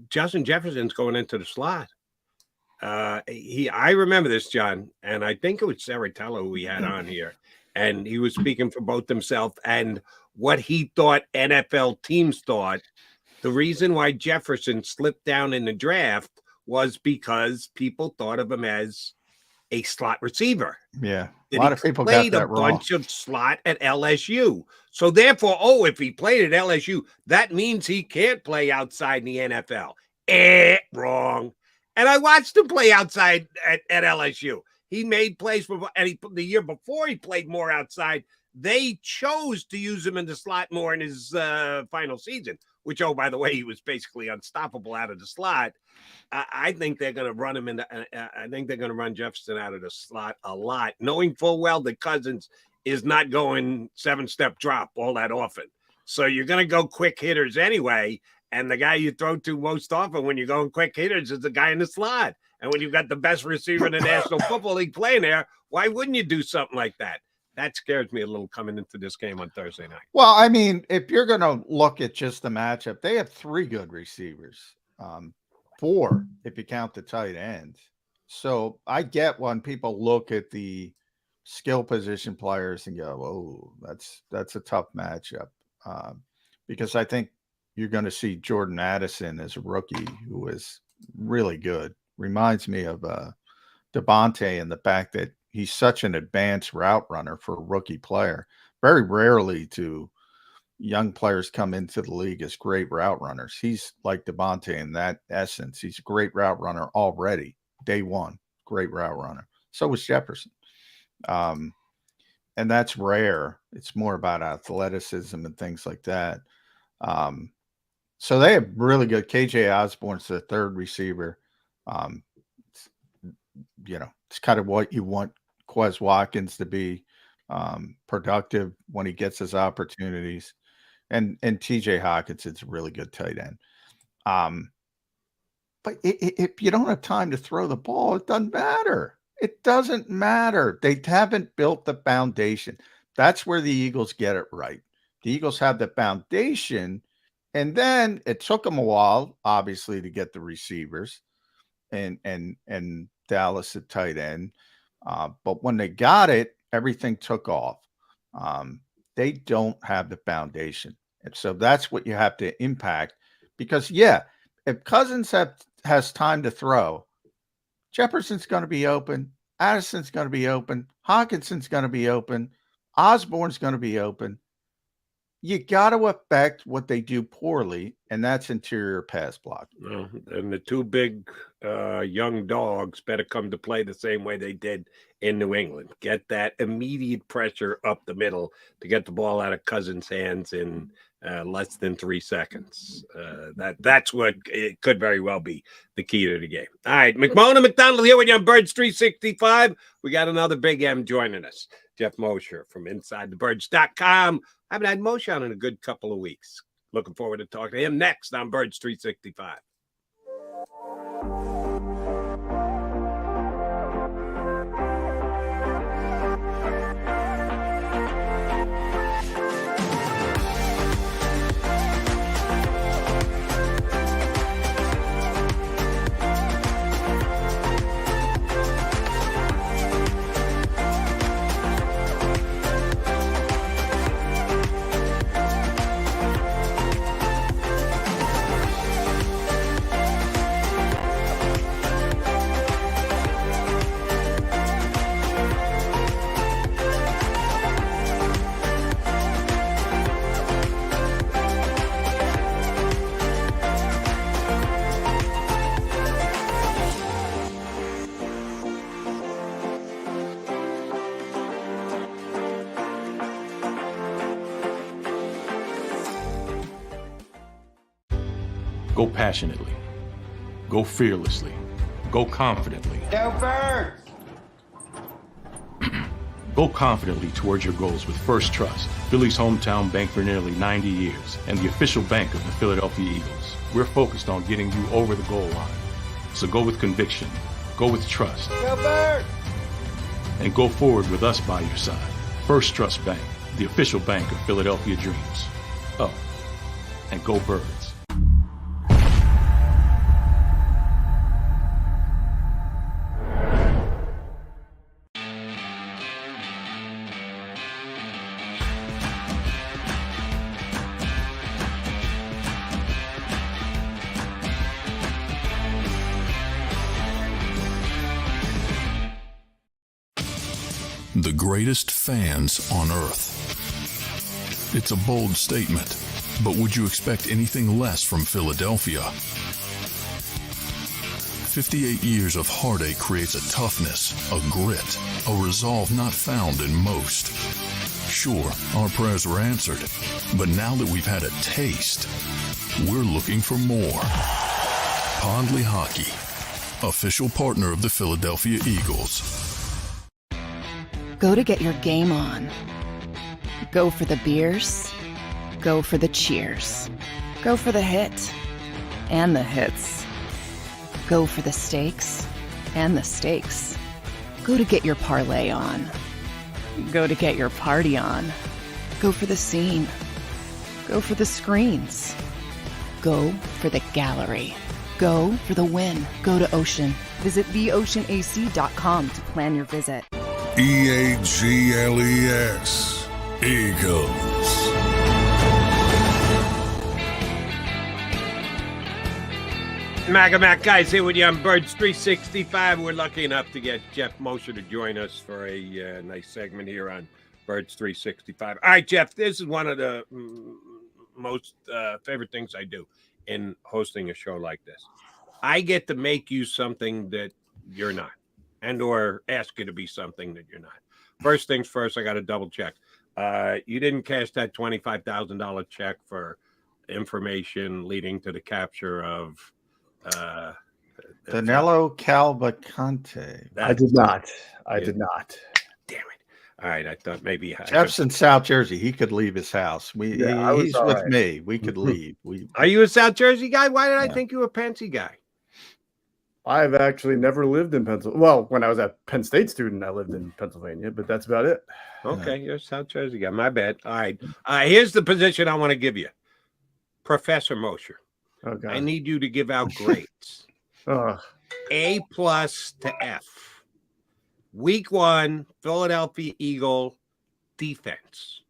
Justin Jefferson's going into the slot. I remember this, John, and I think it was Saratello who we had on here, and he was speaking for both himself and what he thought NFL teams thought. The reason why Jefferson slipped down in the draft was because people thought of him as a slot receiver. Yeah. A lot of people got that wrong. Played a bunch of slot at LSU. So therefore, if he played at LSU, that means he can't play outside in the NFL. Wrong. And I watched him play outside at LSU. He made plays, and the year before he played more outside. They chose to use him in the slot more in his final season, which, by the way, he was basically unstoppable out of the slot. I think they're going to run him I think they're going to run Jefferson out of the slot a lot, knowing full well that Cousins is not going 7-step drop all that often. So you're going to go quick hitters anyway. And the guy you throw to most often when you're going quick hitters is the guy in the slot. And when you've got the best receiver in the National Football League playing there, why wouldn't you do something like that? That scares me a little coming into this game on Thursday night. Well, I mean, if you're going to look at just the matchup, they have 3 good receivers, 4 if you count the tight ends. So I get when people look at the skill position players and go, "Oh, that's a tough matchup," because I think you're going to see Jordan Addison as a rookie who is really good. Reminds me of Devontae and the fact that he's such an advanced route runner for a rookie player. Very rarely do young players come into the league as great route runners. He's like Devontae in that essence. He's a great route runner already. Day one, great route runner. So was Jefferson. And that's rare. It's more about athleticism and things like that. So they have really good. KJ Osborne's the 3rd receiver. It's kind of what you want Quez Watkins to be, productive when he gets his opportunities. And TJ Hawkins is a really good tight end. But if you don't have time to throw the ball, it doesn't matter. It doesn't matter. They haven't built the foundation. That's where the Eagles get it right. The Eagles have the foundation, and then it took them a while, obviously, to get the receivers and Dallas at tight end. But when they got it, everything took off. They don't have the foundation. And so that's what you have to impact. Because, if Cousins has time to throw, Jefferson's going to be open. Addison's going to be open. Hawkinson's going to be open. Osborne's going to be open. You got to affect what they do poorly, and that's interior pass block. Well, and the 2 big young dogs better come to play the same way they did in New England. Get that immediate pressure up the middle to get the ball out of Cousins' hands in less than 3 seconds. That's what it could very well be the key to the game. All right, McMullen and McDonald here with you on Birds 365. We got another Big M joining us. Jeff Mosher from InsideTheBirds.com. I haven't had Mosher on in a good couple of weeks. Looking forward to talking to him next on Birds 365. Go passionately. Go fearlessly. Go confidently. Go Birds! Go confidently towards your goals with First Trust, Philly's hometown bank for nearly 90 years, and the official bank of the Philadelphia Eagles. We're focused on getting you over the goal line. So go with conviction, go with trust, Go Birds! and go forward with us by your side. First Trust Bank, the official bank of Philadelphia dreams. Oh, and go Birds. The greatest fans on earth. It's a bold statement, but would you expect anything less from Philadelphia? 58 years of heartache creates a toughness, a grit, a resolve not found in most. Sure, our prayers were answered, but now that we've had a taste, we're looking for more. Pondley Hockey, official partner of the Philadelphia Eagles. Go to get your game on. Go for the beers. Go for the cheers. Go for the hit and the hits. Go for the stakes and the stakes. Go to get your parlay on. Go to get your party on. Go for the scene. Go for the screens. Go for the gallery. Go for the win. Go to Ocean. Visit theoceanac.com to plan your visit. EAGLES, Eagles. Mac guys here with you on Birds 365. We're lucky enough to get Jeff Mosher to join us for a nice segment here on Birds 365. All right, Jeff, this is one of the most favorite things I do in hosting a show like this. I get to make you something that you're not, and or ask you to be something that you're not. First things first, I got to double check. You didn't cash that $25,000 check for information leading to the capture of Danilo Cavalcante. I did not. I did not. Damn it. All right, I thought maybe Jeff's in South Jersey. He could leave his house. He's with me. We could leave. Are you a South Jersey guy? Why did I think you were a Pensy guy? I've actually never lived in Pennsylvania. Well, when I was a Penn State student, I lived in Pennsylvania, but that's about it. Okay, you're a South Jersey guy. My bad. All right. Here's the position I want to give you. Professor Mosher. Okay. I need you to give out grades. A+ to F. Week 1, Philadelphia Eagle defense.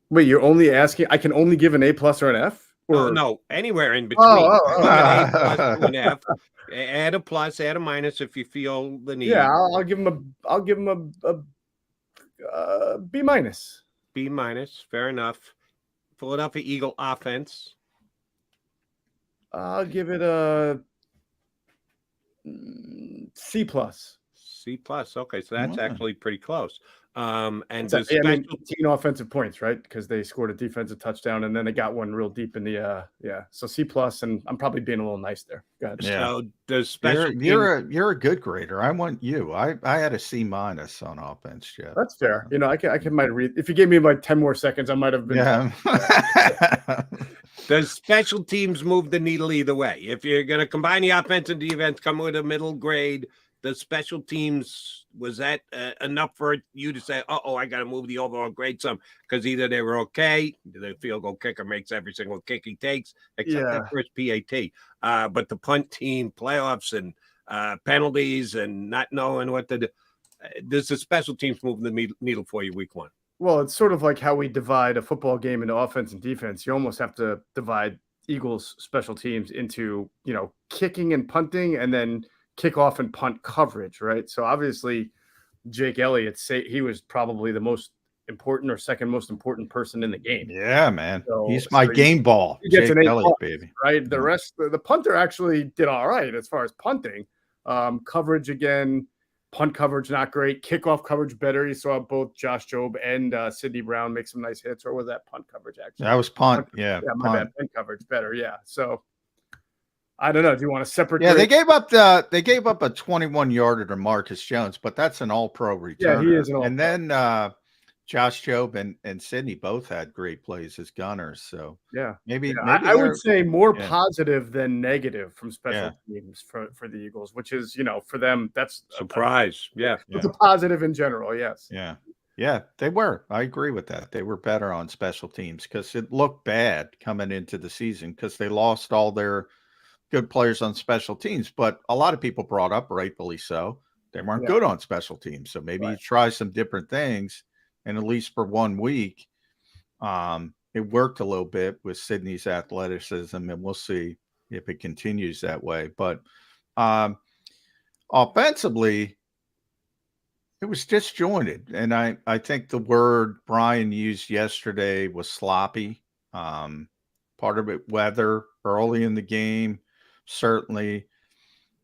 Wait, you're only asking? I can only give an A+ or an F? Or... No, anywhere in between. A+ to an F. Add a plus, add a minus if you feel the need. Yeah, I'll give him a B-. B-, fair enough. Philadelphia Eagle offense. I'll give it a C+. C+. Okay, so that's actually pretty close. And the 18 offensive points, right? Because they scored a defensive touchdown and then they got one real deep in the So C+, and I'm probably being a little nice there. Go ahead. Yeah. So does special you're a good grader. I want you. I had a C- on offense, Jeff. That's fair. You know, I might read. If you gave me like 10 more seconds, I might have been. Yeah. Does special teams move the needle either way? If you're going to combine the offense and defense, come with a middle grade. The special teams, was that enough for you to say, I got to move the overall grade some? Because either they were okay, the field goal kicker makes every single kick he takes, except that first PAT. But the punt team, playoffs, and penalties, and not knowing what to do. Does the special teams move the needle for you week 1? Well, it's sort of like how we divide a football game into offense and defense. You almost have to divide Eagles special teams into, kicking and punting, and then kickoff and punt coverage, right? So obviously Jake Elliott, he was probably the most important or second most important person in the game. Yeah, man. He's my game ball. He gets Jake an Elliott, baby. Right? The rest, the punter actually did all right as far as punting. Coverage again, Punt coverage, not great. Kickoff coverage, better. You saw both Josh Jobe and Sidney Brown make some nice hits. Or was that punt coverage, actually? That was punt. Yeah, my punt. bad. Punt coverage, better. Yeah. So I don't know. Do you want to separate? Yeah, they gave up a 21-yarder to Marcus Jones, but that's an all-pro returner. Yeah, he is an all-pro. And then Josh Jobe and Sidney both had great plays as gunners. So yeah, maybe I would say more positive than negative from special teams for the Eagles, which is, for them, that's surprise. It's a positive in general. Yes. Yeah, they were. I agree with that. They were better on special teams because it looked bad coming into the season because they lost all their good players on special teams. But a lot of people brought up, rightfully so, they weren't good on special teams. So maybe you try some different things. And at least for 1 week, it worked a little bit with Sidney's athleticism, and we'll see if it continues that way. But offensively, it was disjointed. And I think the word Brian used yesterday was sloppy. Part of it, weather early in the game, certainly.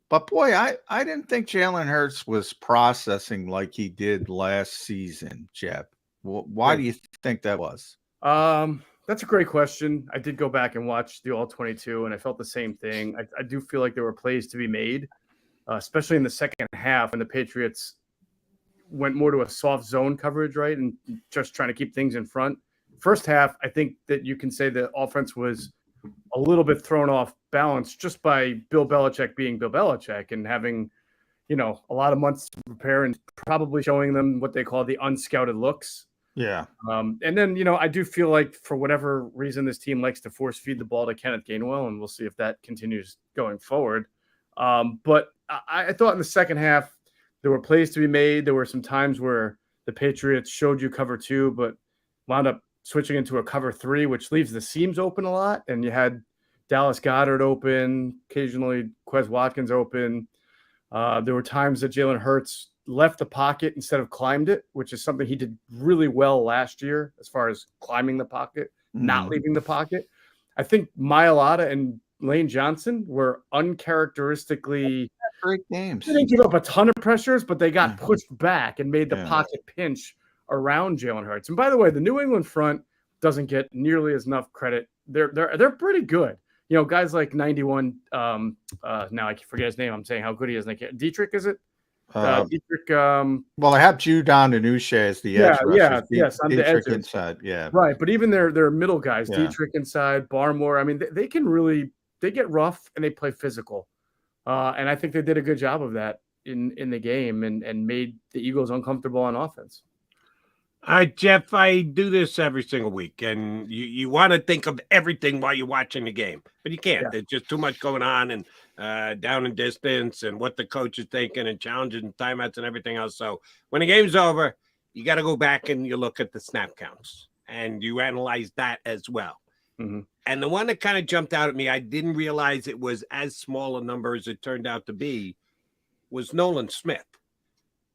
But boy, I didn't think Jalen Hurts was processing like he did last season, Jeff. Why do you think that was? That's a great question. I did go back and watch the All-22, and I felt the same thing. I do feel like there were plays to be made, especially in the second half, when the Patriots went more to a soft zone coverage, right, and just trying to keep things in front. First half, I think that you can say the offense was a little bit thrown off balance just by Bill Belichick being Bill Belichick and having, a lot of months to prepare and probably showing them what they call the unscouted looks. Yeah. And then, I do feel like for whatever reason, this team likes to force feed the ball to Kenneth Gainwell, and we'll see if that continues going forward. But I thought in the second half, there were plays to be made. There were some times where the Patriots showed you cover 2, but wound up switching into a cover 3, which leaves the seams open a lot. And you had Dallas Goedert open, occasionally Quez Watkins open. There were times that Jalen Hurts left the pocket instead of climbed it, which is something he did really well last year as far as climbing the pocket, not leaving the pocket. I think Mailata and Lane Johnson were uncharacteristically great games. They didn't give up a ton of pressures, but they got pushed back and made the pocket pinch around Jalen Hurts. And by the way, the New England front doesn't get nearly as enough credit. They're pretty good. Guys like 91. Now I forget his name. I'm saying how good he is. Dietrich, is it? Dietrich. Well, I have Judon and Uche as the edge rushers. Yes, on the edge inside. Yeah, right. But even their middle guys, Dietrich inside, Barmore. I mean, they can really get rough and they play physical. And I think they did a good job of that in the game and made the Eagles uncomfortable on offense. All right, Jeff, I do this every single week, and you want to think of everything while you're watching the game, but you can't. There's just too much going on, and down and distance, and what the coach is thinking, and challenges and timeouts and everything else. So when the game's over, you got to go back and you look at the snap counts, and you analyze that as well. Mm-hmm. And the one that kind of jumped out at me, I didn't realize it was as small a number as it turned out to be, was Nolan Smith.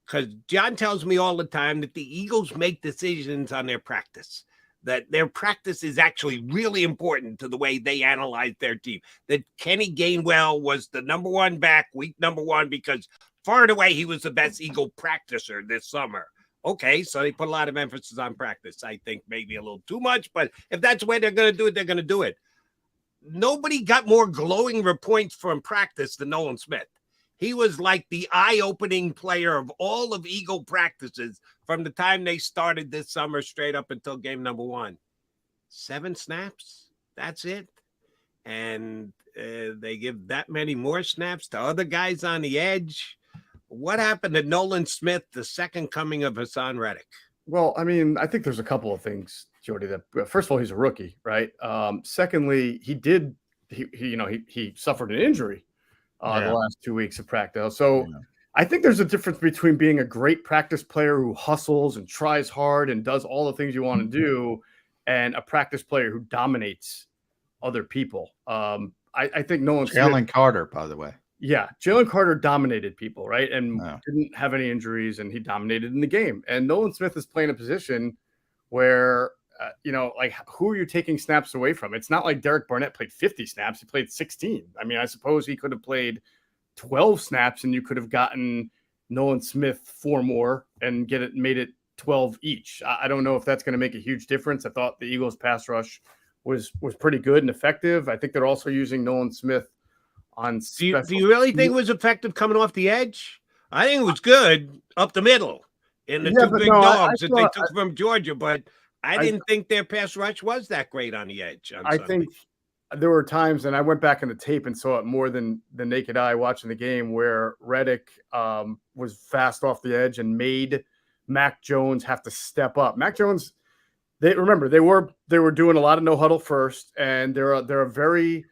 Because John tells me all the time that the Eagles make decisions on their practice, that their practice is actually really important to the way they analyze their team, that Kenny Gainwell was the number 1 back week number 1 because far and away he was the best Eagle practicer this summer. Okay, so they put a lot of emphasis on practice. I think maybe a little too much, but if that's the way they're going to do it, they're going to do it. Nobody got more glowing reports from practice than Nolan Smith. He was like the eye-opening player of all of Eagle practices from the time they started this summer straight up until game number 1. 7 snaps, that's it. And they give that many more snaps to other guys on the edge. What happened to Nolan Smith, the second coming of Hassan Reddick? Well, I mean, I think there's a couple of things, Jody. That first of all, he's a rookie, right? Secondly, he suffered an injury the last 2 weeks of practice. So I think there's a difference between being a great practice player who hustles and tries hard and does all the things you want to do, and a practice player who dominates other people. I think Nolan Jalen Carter, by the way. Yeah, Jalen Carter dominated people, right? And didn't have any injuries, and he dominated in the game. And Nolan Smith is playing a position where, who are you taking snaps away from? It's not like Derek Barnett played 50 snaps. He played 16. I mean, I suppose he could have played 12 snaps, and you could have gotten, Nolan Smith 4 more and made it 12 each. I don't know if that's going to make a huge difference. I thought the Eagles pass rush was pretty good and effective. I think they're also using Nolan Smith on special. Do you really think it was effective coming off the edge? I think it was good up the middle in the two big dogs that they took from Georgia, but I didn't think their pass rush was that great on the edge. I think there were times, and I went back in the tape and saw it more than the naked eye watching the game, where Reddick was fast off the edge and made Mac Jones have to step up. Mac Jones, they were doing a lot of no huddle first, and they're a very,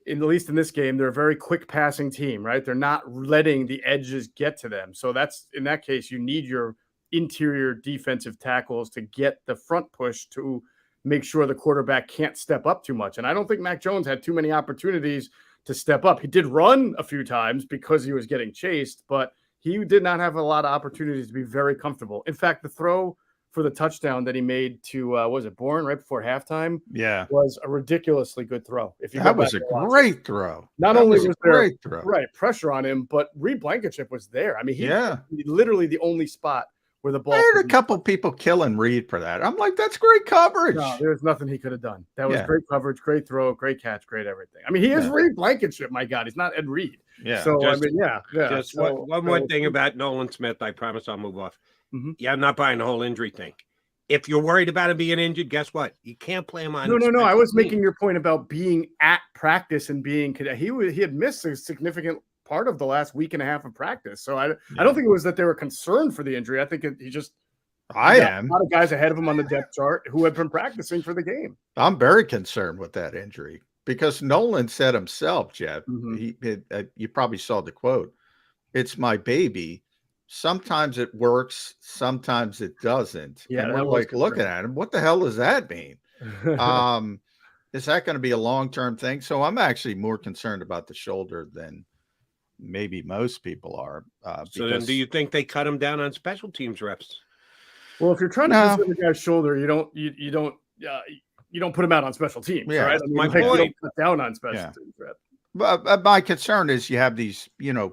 at least in this game, they're a very quick passing team, right? They're not letting the edges get to them. So that's, in that case, you need your interior defensive tackles to get the front push to make sure the quarterback can't step up too much. And I don't think Mac Jones had too many opportunities to step up. He did run a few times because he was getting chased, but he did not have a lot of opportunities to be very comfortable. In fact, the throw for the touchdown that he made to, was it Bourne right before halftime? Yeah. Was a ridiculously good throw. If you That was a great throw. Not That only was a was there great throw. right pressure on him, but Reed Blankenship was there. I mean, he literally the only spot where the ball. I heard a couple people killing Reed for that. I'm like, that's great coverage. No, there's nothing he could have done. That was great coverage, great throw, great catch, great everything. I mean, he is Reed Blankenship, my God. He's not Ed Reed. Yeah. So, Just- I mean, yeah. Just one more thing about Nolan Smith. I promise I'll move off. Yeah, I'm not buying the whole injury thing. If you're worried about him being injured, guess what? You can't play him on. No. I was making your point about being at practice and being. He had missed a significant part of the last week and a half of practice. So I don't think it was that they were concerned for the injury. I think he just. I got am. A lot of guys ahead of him on the depth chart who had been practicing for the game. I'm very concerned with that injury because Nolan said himself, Jeff, you probably saw the quote. It's my baby. Sometimes it works. Sometimes it doesn't. Yeah, and we're like looking at him. What the hell does that mean? Is that going to be a long-term thing? So I'm actually more concerned about the shoulder than maybe most people are. So then do you think they cut him down on special teams reps? Well, if you're trying to consider the guy's shoulder, you don't put him out on special teams, right? I mean, my you don't point. put down on special teams, right? But my concern is you have these,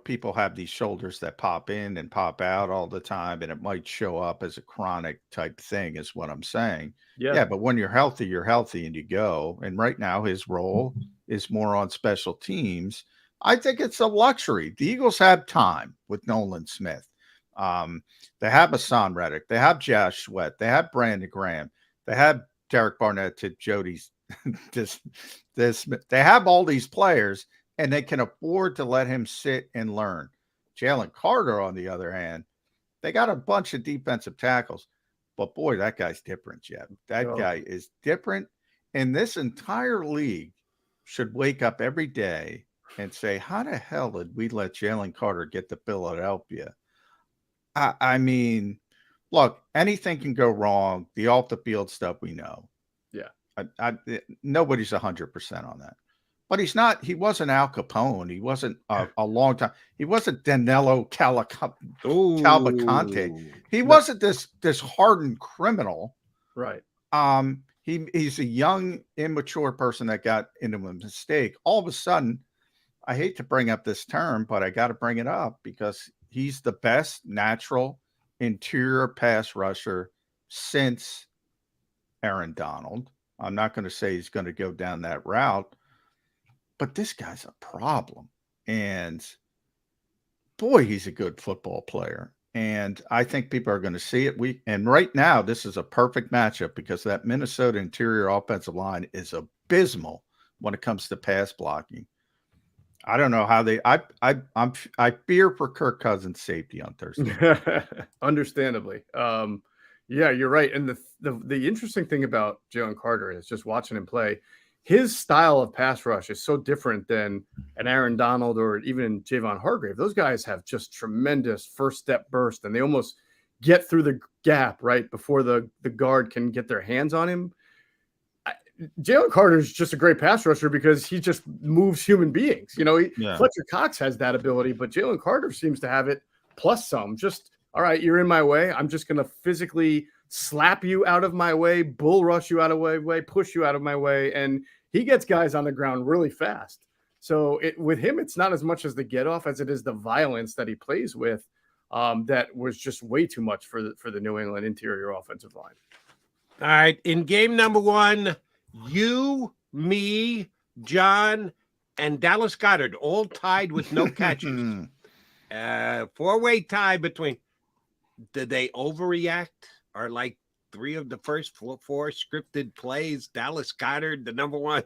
people have these shoulders that pop in and pop out all the time, and it might show up as a chronic type thing is what I'm saying. Yeah, but when you're healthy and you go. And right now his role is more on special teams. I think it's a luxury. The Eagles have time with Nolan Smith. They have Hassan Reddick. They have Josh Sweat. They have Brandon Graham. They have Derek Barnett to Jody's they have all these players, and they can afford to let him sit and learn. Jalen Carter, on the other hand, they got a bunch of defensive tackles, but boy, that guy's different, Jeff. That guy is different, and this entire league should wake up every day and say, how the hell did we let Jalen Carter get to Philadelphia? I mean, look, anything can go wrong. The off the field stuff we know. Yeah. Nobody's 100% on that. But he's not, he wasn't Al Capone. He wasn't a long time. He wasn't Danilo Cavalcante. He wasn't this hardened criminal. Right. He's a young, immature person that got into a mistake. All of a sudden, I hate to bring up this term, but I got to bring it up because he's the best natural interior pass rusher since Aaron Donald. I'm not going to say he's going to go down that route, but this guy's a problem. And boy, he's a good football player. And I think people are going to see it. And right now, this is a perfect matchup because that Minnesota interior offensive line is abysmal when it comes to pass blocking. I don't know how I fear for Kirk Cousins' safety on Thursday. Understandably. Yeah, you're right. And the interesting thing about Jalen Carter is just watching him play. His style of pass rush is so different than an Aaron Donald or even Javon Hargrave. Those guys have just tremendous first step burst, and they almost get through the gap right before the guard can get their hands on him. Jalen Carter is just a great pass rusher because he just moves human beings. Fletcher Cox has that ability, but Jalen Carter seems to have it plus some. Just, all right, you're in my way. I'm just going to physically slap you out of my way, bull rush you out of my way, push you out of my way. And he gets guys on the ground really fast. So with him, it's not as much as the get off as it is the violence that he plays with. that was just way too much for the New England interior offensive line. All right. In game number 1, you, me, John, and Dallas Goedert all tied with no catches. 4-way tie between. Did they overreact? Or like 3 of the first 4 scripted plays, Dallas Goedert, the number 1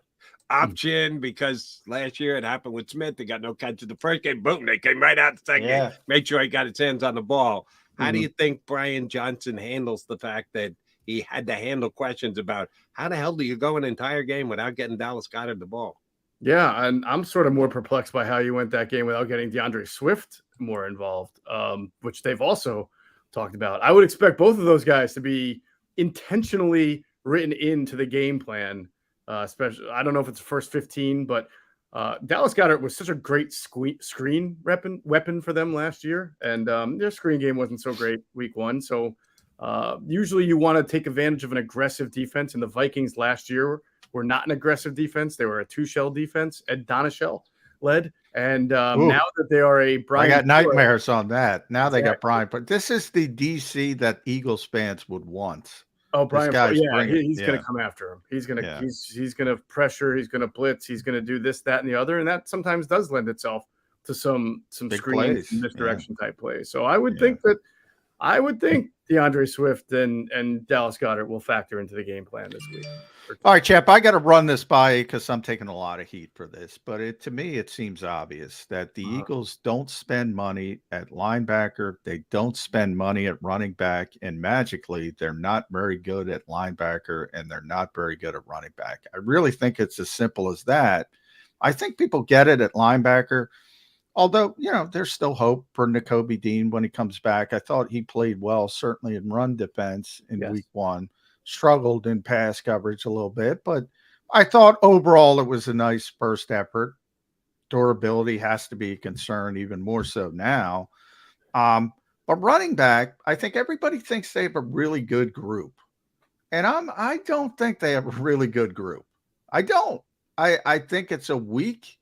option, because last year it happened with Smith. They got no catches the first game. Boom, they came right out the second game. Made sure he got his hands on the ball. How do you think Brian Johnson handles the fact that he had to handle questions about how the hell do you go an entire game without getting Dallas Goedert the ball? Yeah, and I'm sort of more perplexed by how you went that game without getting DeAndre Swift more involved, which they've also talked about. I would expect both of those guys to be intentionally written into the game plan, especially. I don't know if it's the first 15, but Dallas Goedert was such a great screen weapon for them last year, and their screen game wasn't so great week 1. So usually you want to take advantage of an aggressive defense, and the Vikings last year were not an aggressive defense. They were a 2-shell defense, Ed Donashell led. And now that they are a Brian, I got nightmares on that. Now they got Brian, but this is the DC that Eagles fans would want. Oh, Brian, he's going to come after him. He's going to he's going to pressure. He's going to blitz. He's going to do this, that, and the other, and that sometimes does lend itself to some screens, misdirection type plays. So I would think DeAndre Swift and Dallas Goedert will factor into the game plan this week. All right, Chap, I got to run this by you because I'm taking a lot of heat for this, but to me, it seems obvious that the Eagles don't spend money at linebacker. They don't spend money at running back, and magically, they're not very good at linebacker, and they're not very good at running back. I really think it's as simple as that. I think people get it at linebacker, although, there's still hope for Nakobe Dean when he comes back. I thought he played well, certainly in run defense in week 1. Struggled in pass coverage a little bit, but I thought overall it was a nice first effort. Durability has to be a concern, even more so now. But running back, I think everybody thinks they have a really good group. And I don't think they have a really good group. I don't. I think it's a weak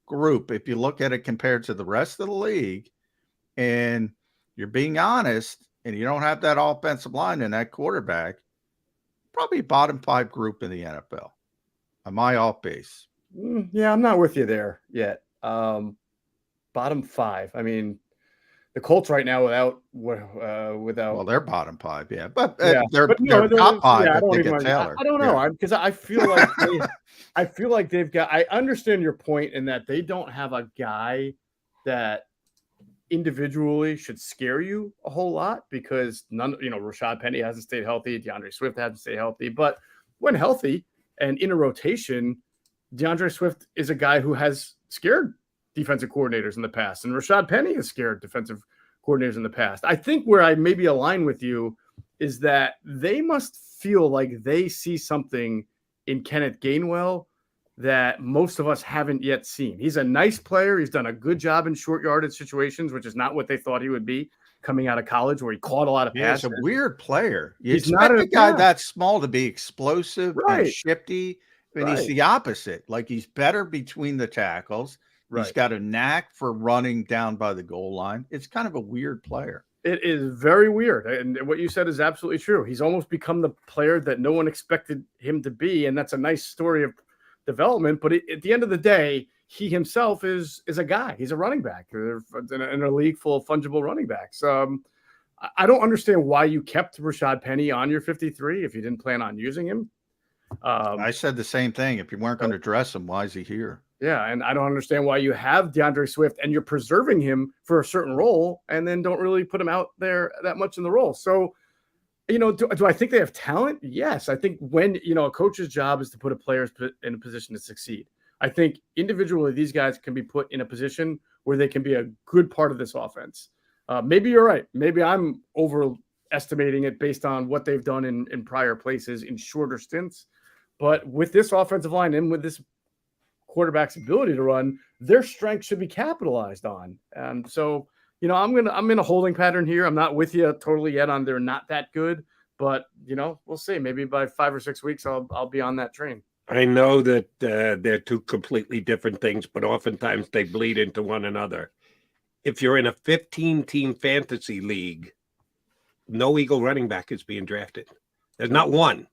group if you look at it compared to the rest of the league. And you're being honest, and you don't have that offensive line and that quarterback, probably bottom 5 group in the NFL. Am I off base? Yeah, I'm not with you there yet. Bottom 5. I mean, the Colts right now without well, they're bottom 5, but they're top 5. I don't know because I feel like I feel like they've got. I understand your point in that they don't have a guy that individually should scare you a whole lot because Rashad Penny hasn't stayed healthy. DeAndre Swift hasn't stayed healthy, but when healthy and in a rotation, DeAndre Swift is a guy who has scared defensive coordinators in the past, and Rashad Penny has scared defensive coordinators in the past. I think where I maybe align with you is that they must feel like they see something in Kenneth Gainwell that most of us haven't yet seen. He's a nice player. He's done a good job in short yardage situations, which is not what they thought he would be coming out of college, where he caught a lot of passes. He's a weird player. He's not a guy that small to be explosive and shifty, and he's the opposite. Like, he's better between the tackles. He's got a knack for running down by the goal line. It's kind of a weird player. It is very weird. And what you said is absolutely true. He's almost become the player that no one expected him to be. And that's a nice story of development, but at the end of the day, he himself is a guy. He's a running back in a league full of fungible running backs. I don't understand why you kept Rashad Penny on your 53 if you didn't plan on using him. I said the same thing. If you weren't going to dress him, why is he here? Yeah, and I don't understand why you have DeAndre Swift and you're preserving him for a certain role and then don't really put him out there that much in the role. So, do I think they have talent? Yes. I think when, a coach's job is to put a player in a position to succeed. I think individually these guys can be put in a position where they can be a good part of this offense. Maybe you're right. Maybe I'm overestimating it based on what they've done in prior places in shorter stints. But with this offensive line and with this quarterback's ability to run, their strength should be capitalized on. So, I'm in a holding pattern here. I'm not with you totally yet on they're not that good, but we'll see. Maybe by 5 or 6 weeks, I'll be on that train. I know that they're two completely different things, but oftentimes they bleed into one another. if you're in a 15-team fantasy league, no Eagle running back is being drafted. There's not one.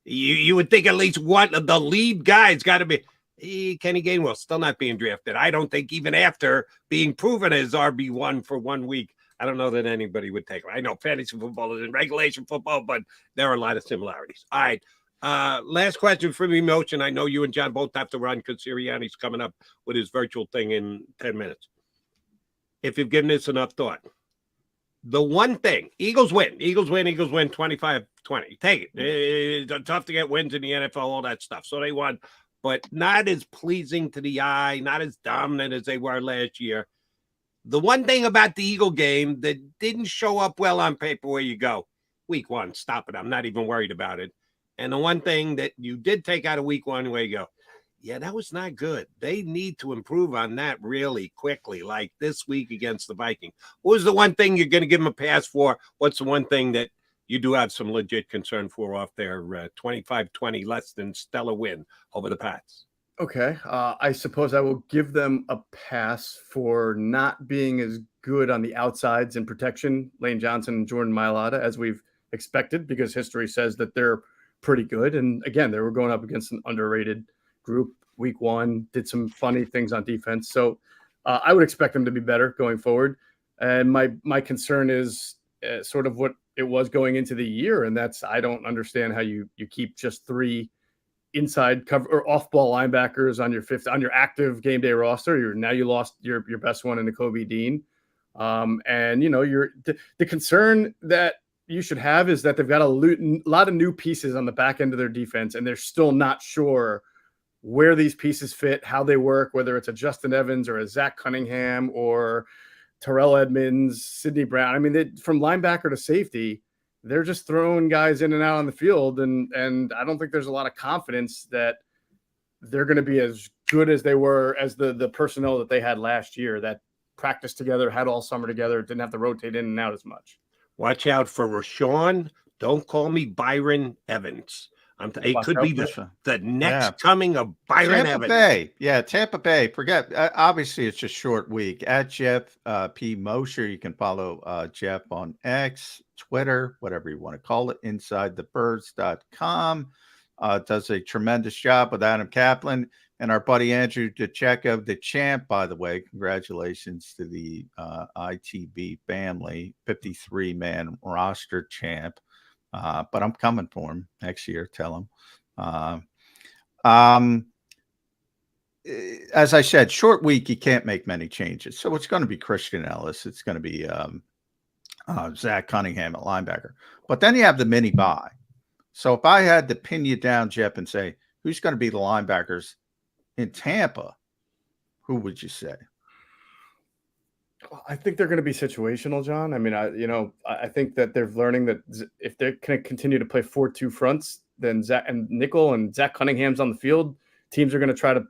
You would think at least one of the lead guys got to be Kenny Gainwell, still not being drafted. I don't think even after being proven as RB1 for 1 week, I don't know that anybody would take him. I know fantasy football is in regulation football, but there are a lot of similarities. All right. Last question for me, Motion. I know you and John both have to run because Sirianni's coming up with his virtual thing in 10 minutes. If you've given this enough thought, the one thing, Eagles win 25-20. Take it. It's tough to get wins in the NFL, all that stuff. So they won, but not as pleasing to the eye, not as dominant as they were last year. The one thing about the Eagle game that didn't show up well on paper, where you go, week 1, stop it. I'm not even worried about it. And the one thing that you did take out of week 1, where you go, yeah, that was not good. They need to improve on that really quickly, like this week against the Vikings. What was the one thing you're going to give them a pass for? What's the one thing that you do have some legit concern for off their 25-20 less than stellar win over the Pats? Okay. I suppose I will give them a pass for not being as good on the outsides in protection, Lane Johnson and Jordan Mailata, as we've expected, because history says that they're pretty good. And again, they were going up against an underrated group week 1, did some funny things on defense. So I would expect them to be better going forward. And my concern is sort of what it was going into the year. And that's, I don't understand how you keep just 3 inside cover or off ball linebackers on your active game day roster. You lost your best one in the Kobe Dean. And the concern that you should have is that they've got a lot of new pieces on the back end of their defense, and they're still not sure where these pieces fit, how they work, whether it's a Justin Evans or a Zach Cunningham or Terrell Edmonds, Sidney Brown. I mean, from linebacker to safety, they're just throwing guys in and out on the field. And I don't think there's a lot of confidence that they're going to be as good as they were as the personnel that they had last year that practiced together, had all summer together, didn't have to rotate in and out as much. Watch out for Rashawn. Don't call me Byron Evans. It could be the next coming of Byron Tampa Evans. Bay. Yeah, Tampa Bay. Forget, obviously, it's a short week. At Jeff P. Mosher, you can follow Jeff on X, Twitter, whatever you want to call it, InsideTheBirds.com. Does a tremendous job with Adam Kaplan. And our buddy Andrew DeCheco, the champ, by the way. Congratulations to the ITB family, 53-man roster champ. But I'm coming for him next year. Tell him. As I said, short week, you can't make many changes. So it's going to be Christian Ellis. It's going to be Zach Cunningham at linebacker. But then you have the mini bye. So if I had to pin you down, Jeff, and say, who's going to be the linebackers in Tampa, who would you say? I think they're going to be situational, John. I mean, I think that they're learning that if they're going to continue to play 4-2 fronts, then Zach and nickel and Zach Cunningham's on the field, teams are going to try to,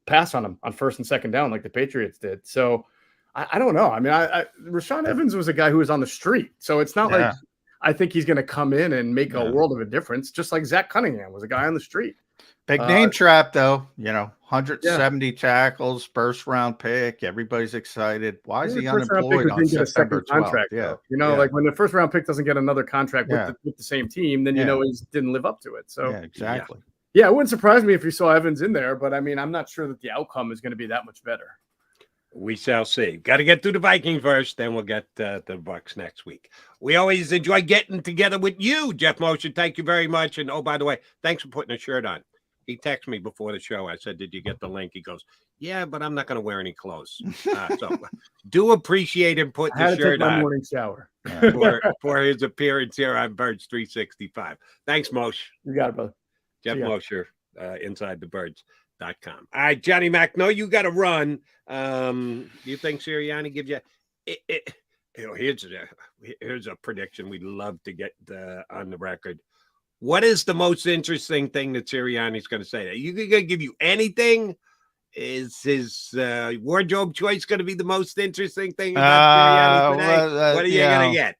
pass on them on first and second down like the Patriots did. So I don't know. I mean, Rashawn Evans was a guy who was on the street. So it's not like I think he's going to come in and make a world of a difference, just like Zach Cunningham was a guy on the street. Big name trap, though. 170 tackles, first round pick. Everybody's excited. Why is he unemployed on September 12th? Like when the first round pick doesn't get another contract with the same team, then he didn't live up to it. So exactly. Yeah, it wouldn't surprise me if you saw Evans in there, but I mean, I'm not sure that the outcome is going to be that much better. We shall see. Got to get through the Vikings first, then we'll get the Bucs next week. We always enjoy getting together with you, Jeff Motion. Thank you very much. And oh, by the way, thanks for putting a shirt on. He texted me before the show. I said, did you get the link? He goes, yeah, but I'm not going to wear any clothes. So do appreciate him putting the shirt on. Morning shower. for his appearance here on Birds 365. Thanks, Mosh. You got it, brother. Jeff Mosher, InsideTheBirds.com. All right, Johnny Mac, no, you got to run. You think Sirianni gives you here's a prediction we'd love to get on the record. What is the most interesting thing that Sirianni's going to say? Are you going to give you anything? Is his wardrobe choice going to be the most interesting thing about Sirianni today? What are you going to get?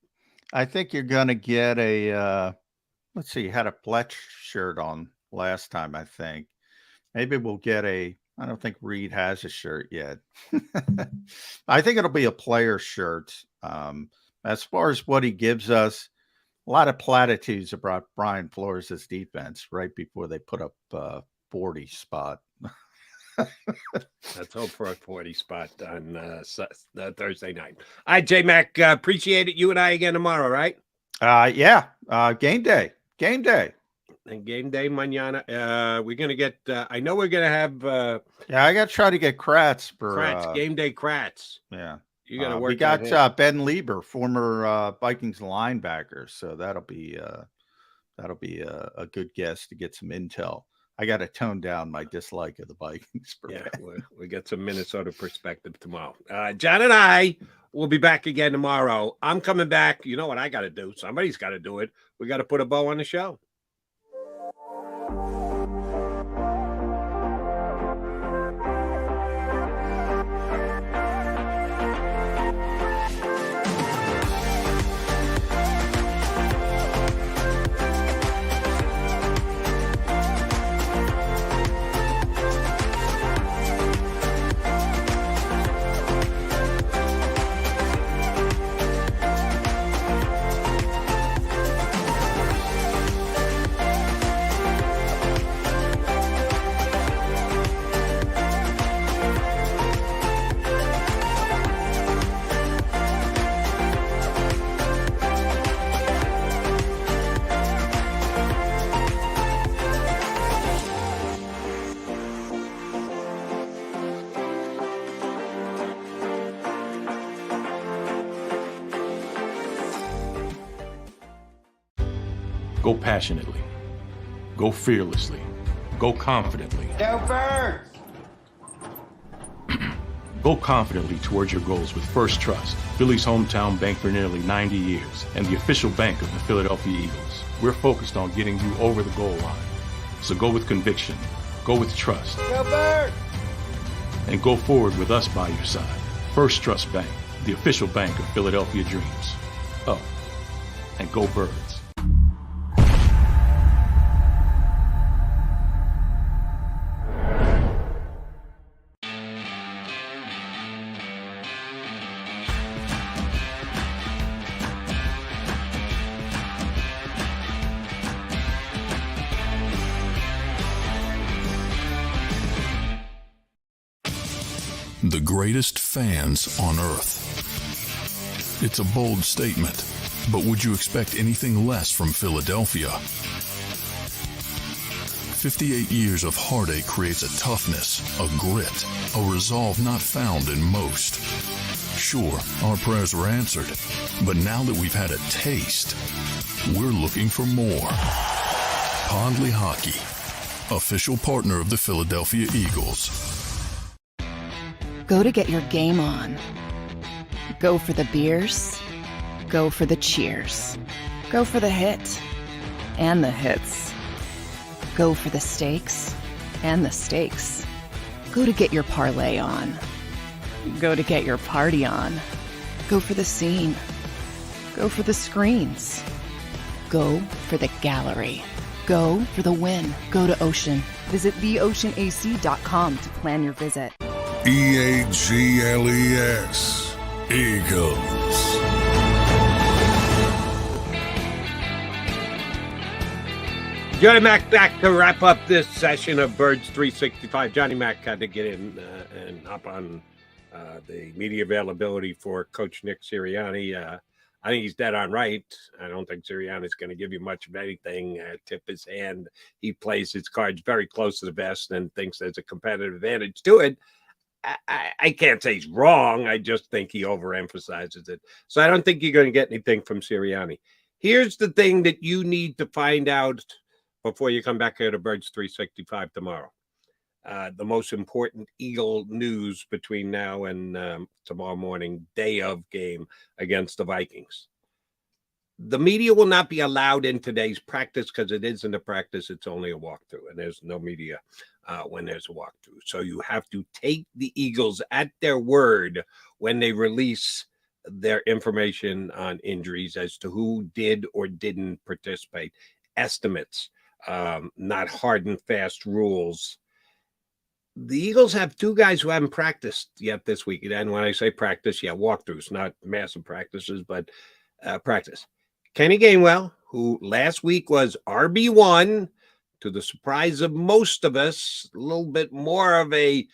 I think you're going to get a let's see, you had a Fletch shirt on last time, I think. Maybe we'll get a I don't think Reed has a shirt yet. I think it'll be a player shirt. As far as what he gives us, a lot of platitudes about Brian Flores' defense right before they put up 40 spot. Let's hope for a 40 spot on Thursday night. All right, J-Mac, appreciate it. You and I again tomorrow, right? Yeah. Game day. And game day mañana. We're going to get, I know we're going to have. Yeah, I got to try to get Kratz for. Game day Kratz. Yeah. You got to work. We got Ben Lieber, former Vikings linebacker. So that'll be a good guess to get some intel. I got to tone down my dislike of the Vikings. We get some Minnesota perspective tomorrow. John and I will be back again tomorrow. I'm coming back. You know what I got to do? Somebody's got to do it. We got to put a bow on the show. Go passionately. Go fearlessly. Go confidently. Go Birds! Go confidently towards your goals with First Trust, Philly's hometown bank for nearly 90 years, and the official bank of the Philadelphia Eagles. We're focused on getting you over the goal line. So go with conviction. Go with trust. Go Birds! And go forward with us by your side. First Trust Bank, the official bank of Philadelphia dreams. Oh, and go Birds. The greatest fans on earth. It's a bold statement, but would you expect anything less from Philadelphia? 58 years of heartache creates a toughness, a grit, a resolve not found in most. Sure, our prayers were answered, but now that we've had a taste, we're looking for more. Pondley Hockey, official partner of the Philadelphia Eagles. Go to get your game on. Go for the beers. Go for the cheers. Go for the hit and the hits. Go for the stakes and the stakes. Go to get your parlay on. Go to get your party on. Go for the scene. Go for the screens. Go for the gallery. Go for the win. Go to Ocean. Visit theoceanac.com to plan your visit. EAGLES, Eagles. Johnny Mac back to wrap up this session of Birds 365. Johnny Mac had to get in and hop on the media availability for Coach Nick Sirianni. I think he's dead on right. I don't think Sirianni's going to give you much of anything. Tip his hand. He plays his cards very close to the vest and thinks there's a competitive advantage to it. I can't say he's wrong. I just think he overemphasizes it. So I don't think you're going to get anything from Sirianni. Here's the thing that you need to find out before you come back here to Birds 365 tomorrow. The most important Eagle news between now and tomorrow morning, day of game against the Vikings. The media will not be allowed in today's practice because it isn't a practice. It's only a walkthrough, and there's no media when there's a walkthrough. So you have to take the Eagles at their word when they release their information on injuries as to who did or didn't participate. Estimates, not hard and fast rules. the Eagles have two guys who haven't practiced yet this week. And when I say practice, walkthroughs, not massive practices, but practice. Kenny Gainwell, who last week was RB1, to the surprise of most of us, a little bit more of a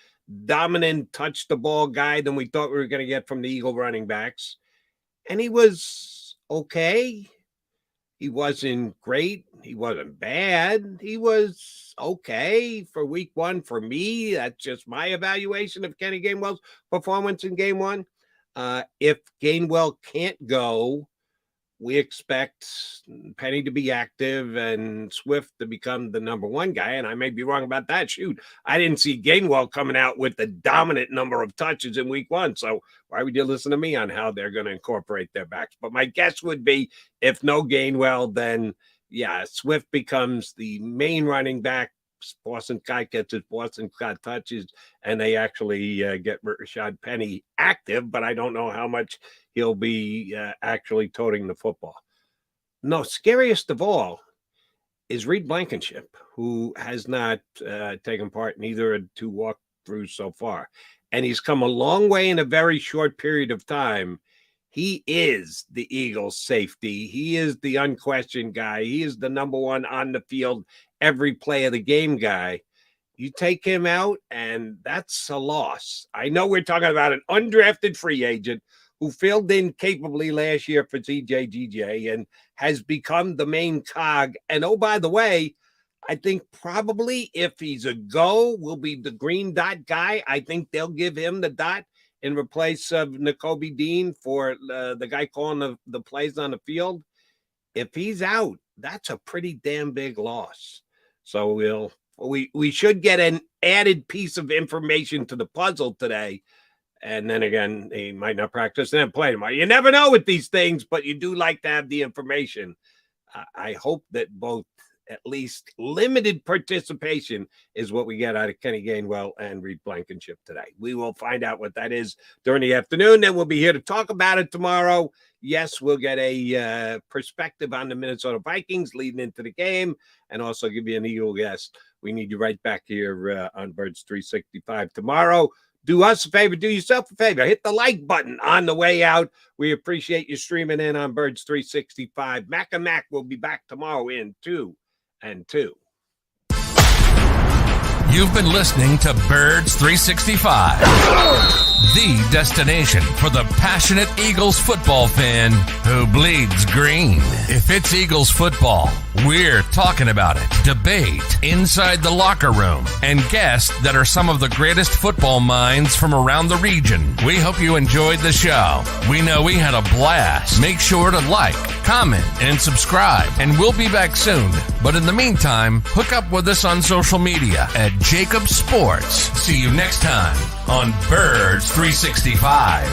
dominant touch-the-ball guy than we thought we were going to get from the Eagle running backs. And he was okay. He wasn't great. He wasn't bad. He was okay for week one for me. That's just my evaluation of Kenny Gainwell's performance in game one. If Gainwell can't go, we expect Penny to be active and Swift to become the number one guy. And I may be wrong about that. Shoot, I didn't see Gainwell coming out with the dominant number of touches in week one. So why would you listen to me on how they're going to incorporate their backs? But my guess would be if no Gainwell, then Swift becomes the main running back. Boston Scott gets his Boston Scott touches, and they actually get Rashad Penny active, but I don't know how much he'll be actually toting the football. No, scariest of all is Reed Blankenship, who has not taken part in either of two walkthroughs so far. And he's come a long way in a very short period of time. He is the Eagles' safety. He is the unquestioned guy. He is the number one on the field, every play of the game guy. You take him out, and that's a loss. I know we're talking about an undrafted free agent who filled in capably last year for CJGJ and has become the main cog. And, oh, by the way, I think probably if he's a go, will be the green dot guy. I think they'll give him the dot in replace of Nakobe Dean for the guy calling the plays on the field. If he's out, that's a pretty damn big loss. So we should get an added piece of information to the puzzle today. And then again, he might not practice and then play tomorrow. You never know with these things, but you do like to have the information. I hope that both at least limited participation is what we get out of Kenny Gainwell and Reed Blankenship today. We will find out what that is during the afternoon. Then we'll be here to talk about it tomorrow. Yes, we'll get a perspective on the Minnesota Vikings leading into the game and also give you an Eagle guest. We need you right back here on Birds 365 tomorrow. Do us a favor, do yourself a favor. Hit the like button on the way out. We appreciate you streaming in on Birds 365. Mac and Mac will be back tomorrow in 2 and 2. You've been listening to Birds 365, the destination for the passionate Eagles football fan who bleeds green. If it's Eagles football, we're talking about it. Debate inside the locker room and guests that are some of the greatest football minds from around the region. We hope you enjoyed the show. We know we had a blast. Make sure to like, comment, and subscribe, and we'll be back soon. But in the meantime, hook up with us on social media at JAKIB Sports. See you next time on Birds 365.